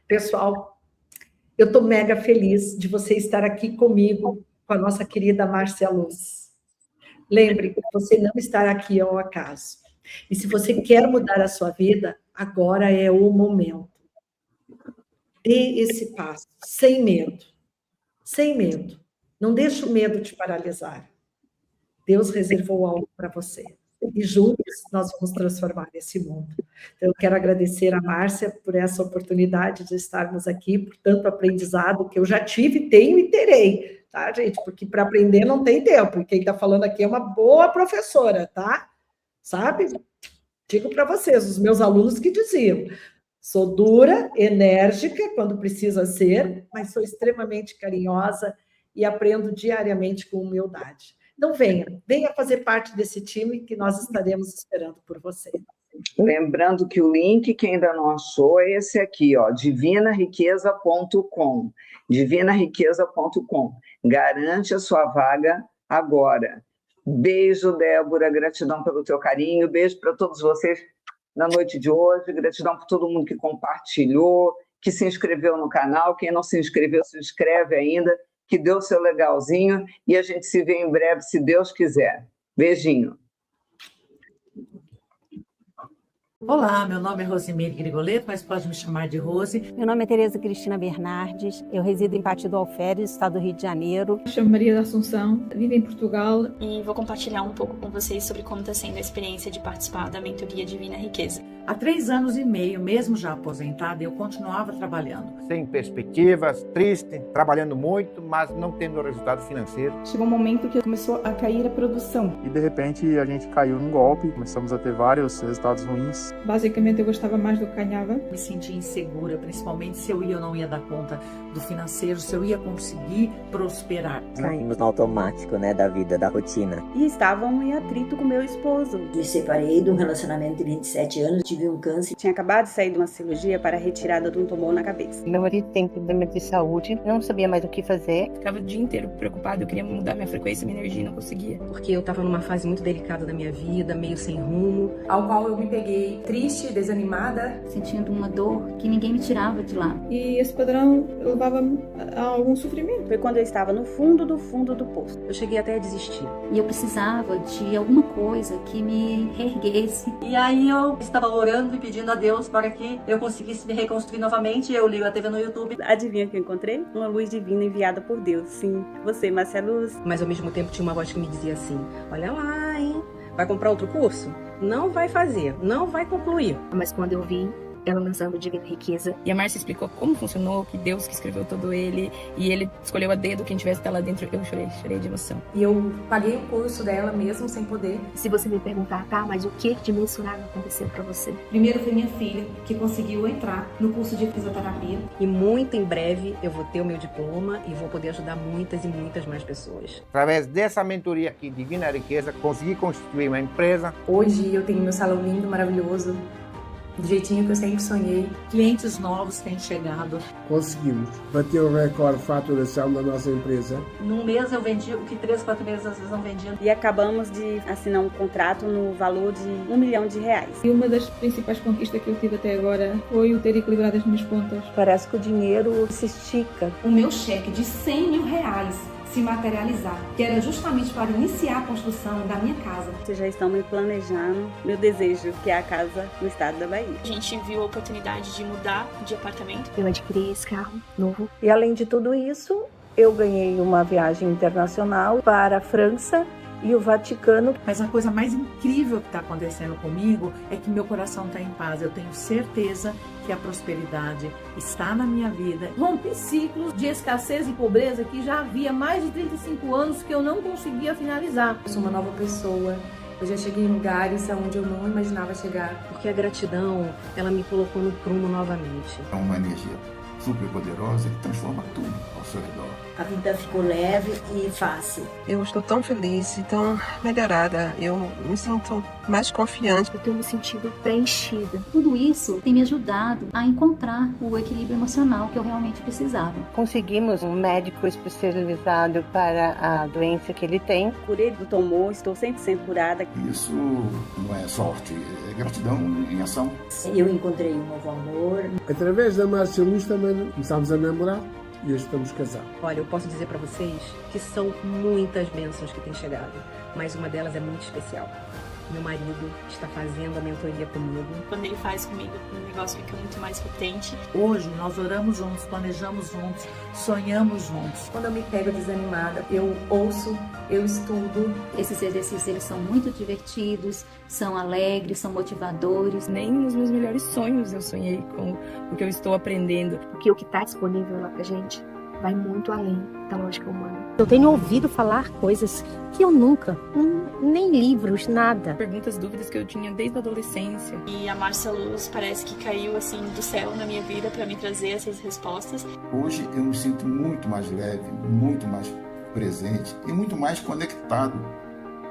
Pessoal, eu estou mega feliz de você estar aqui comigo, com a nossa querida Márcia Luz. Lembre que você não está aqui ao acaso. E se você quer mudar a sua vida, agora é o momento. Dê esse passo, sem medo. Sem medo. Não deixe o medo te paralisar. Deus reservou algo para você. E juntos nós vamos transformar esse mundo. Então, eu quero agradecer a Márcia por essa oportunidade de estarmos aqui, por tanto aprendizado que eu já tive, tenho e terei, tá, gente? Porque para aprender não tem tempo. E quem está falando aqui é uma boa professora, tá? Sabe? Digo para vocês, os meus alunos que diziam, sou dura, enérgica, quando precisa ser, mas sou extremamente carinhosa e aprendo diariamente com humildade. Então, venha fazer parte desse time que nós estaremos esperando por você. Lembrando que o link, que ainda não achou, é esse aqui, ó, divinariqueza.com. Divinariqueza.com. Garante a sua vaga agora. Beijo, Débora, gratidão pelo teu carinho, beijo para todos vocês na noite de hoje, gratidão por todo mundo que compartilhou, que se inscreveu no canal, quem não se inscreveu, se inscreve ainda, que deu o seu legalzinho, e a gente se vê em breve, se Deus quiser. Beijinho. Olá, meu nome é Rosemary Grigoleto, mas pode me chamar de Rose. Meu nome é Tereza Cristina Bernardes, eu resido em Partido do Alferes, estado do Rio de Janeiro. Me chamo Maria da Assunção, vivo em Portugal. E vou compartilhar um pouco com vocês sobre como está sendo a experiência de participar da mentoria Divina Riqueza. Há 3 anos e meio, mesmo já aposentada, eu continuava trabalhando. Sem perspectivas, triste, trabalhando muito, mas não tendo resultado financeiro. Chegou um momento que começou a cair a produção. E de repente a gente caiu num golpe, começamos a ter vários resultados ruins. Basicamente eu gostava mais do que ganhava. Me sentia insegura, principalmente se eu ia ou não ia dar conta do financeiro, se eu ia conseguir prosperar. Caímos no automático, né, da vida, da rotina. E estavam em atrito com meu esposo. Me separei de um relacionamento de 27 anos, tive um câncer. Tinha acabado de sair de uma cirurgia para a retirada de um tumor na cabeça. Meu marido tem problema de saúde, não sabia mais o que fazer. Ficava o dia inteiro preocupada, eu queria mudar minha frequência, minha energia, não conseguia. Porque eu estava numa fase muito delicada da minha vida, meio sem rumo. Ao qual eu me peguei triste, desanimada. Sentindo uma dor que ninguém me tirava de lá. E esse padrão levava-me a algum sofrimento. Foi quando eu estava no fundo do poço. Eu cheguei até a desistir. E eu precisava de alguma coisa que me reerguesse. E aí eu estava orando e pedindo a Deus para que eu conseguisse me reconstruir novamente. Eu ligo a TV no YouTube. Adivinha o que eu encontrei? Uma luz divina enviada por Deus. Sim, você, Márcia Luz. Mas ao mesmo tempo tinha uma voz que me dizia assim: olha lá, hein? Vai comprar outro curso? Não vai fazer, não vai concluir. Mas quando eu vi ela lançando Divina Riqueza, e a Márcia explicou como funcionou, que Deus que escreveu todo ele, e ele escolheu a dedo quem tivesse lá dentro, eu chorei de emoção. E eu paguei o curso dela mesmo sem poder. Se você me perguntar, tá, mas o que de mensurável aconteceu pra você? Primeiro foi minha filha, que conseguiu entrar no curso de fisioterapia. E muito em breve eu vou ter o meu diploma e vou poder ajudar muitas e muitas mais pessoas. Através dessa mentoria aqui, Divina Riqueza, consegui constituir uma empresa. Hoje eu tenho meu salão lindo, maravilhoso, do jeitinho que eu sempre sonhei. Clientes novos têm chegado. Conseguimos bater o recorde de faturação da nossa empresa. Num mês eu vendi o que 3, 4 meses às vezes não vendia. E acabamos de assinar um contrato no valor de R$1 milhão. E uma das principais conquistas que eu tive até agora foi o ter equilibrado as minhas contas. Parece que o dinheiro se estica. O meu cheque de R$100 mil se materializar, que era justamente para iniciar a construção da minha casa. Vocês já estão me planejando meu desejo, que é a casa no estado da Bahia. A gente viu a oportunidade de mudar de apartamento. Eu adquiri esse carro novo. E além de tudo isso, eu ganhei uma viagem internacional para a França e o Vaticano. Mas a coisa mais incrível que está acontecendo comigo é que meu coração está em paz. Eu tenho certeza que a prosperidade está na minha vida. Rompi ciclos de escassez e pobreza que já havia mais de 35 anos que eu não conseguia finalizar. Eu sou uma nova pessoa. Eu já cheguei em lugares onde eu não imaginava chegar. Porque a gratidão, ela me colocou no prumo novamente. É uma energia super poderosa que transforma tudo ao seu redor. A vida ficou leve e fácil. Eu estou tão feliz e tão melhorada. Eu me sinto mais confiante. Eu tenho me sentido preenchida. Tudo isso tem me ajudado a encontrar o equilíbrio emocional que eu realmente precisava. Conseguimos um médico especializado para a doença que ele tem. Curei do tumor, estou 100% curada. Isso não é sorte, é gratidão em ação. Eu encontrei um novo amor. Através da Márcia Luz também começámos a namorar. E hoje estamos casados. Olha, eu posso dizer para vocês que são muitas bênçãos que têm chegado, mas uma delas é muito especial. Meu marido está fazendo a mentoria comigo. Quando ele faz comigo, o negócio fica muito mais potente. Hoje nós oramos juntos, planejamos juntos, sonhamos juntos. Quando eu me pego desanimada, eu ouço, eu estudo. Esses exercícios eles são muito divertidos, são alegres, são motivadores. Nem nos meus melhores sonhos eu sonhei com o que eu estou aprendendo. Porque o que está disponível lá pra gente vai muito além da lógica humana. Eu tenho ouvido falar coisas que eu nunca, nem livros, nada. Perguntas, dúvidas que eu tinha desde a adolescência. E a Márcia Luz parece que caiu assim do céu na minha vida para me trazer essas respostas. Hoje eu me sinto muito mais leve, muito mais presente e muito mais conectado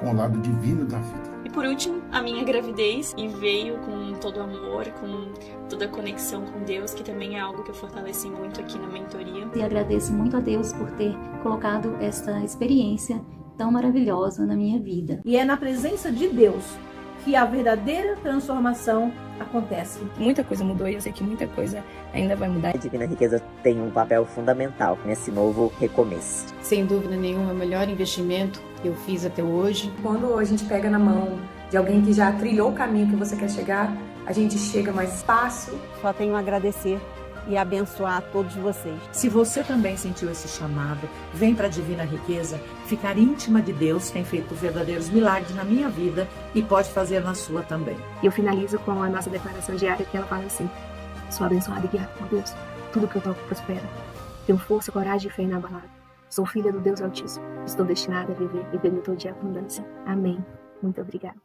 com o lado divino da vida. E por último, a minha gravidez, e veio com todo amor, com toda a conexão com Deus, que também é algo que eu fortaleci muito aqui na mentoria. E agradeço muito a Deus por ter colocado essa experiência tão maravilhosa na minha vida. E é na presença de Deus que a verdadeira transformação acontece. Muita coisa mudou e eu sei que muita coisa ainda vai mudar. A Divina Riqueza tem um papel fundamental nesse novo recomeço. Sem dúvida nenhuma, é o melhor investimento que eu fiz até hoje. Quando a gente pega na mão de alguém que já trilhou o caminho que você quer chegar, a gente chega mais fácil. Só tenho a agradecer e abençoar a todos vocês. Se você também sentiu esse chamado, vem para a Divina Riqueza. Ficar íntima de Deus tem feito verdadeiros milagres na minha vida e pode fazer na sua também. E eu finalizo com a nossa declaração diária, que ela fala assim: sou abençoada e guiada por Deus. Tudo que eu toco prospera. Tenho força, coragem e fé inabalável. Sou filha do Deus Altíssimo. Estou destinada a viver em plenitude e abundância. Amém. Muito obrigada.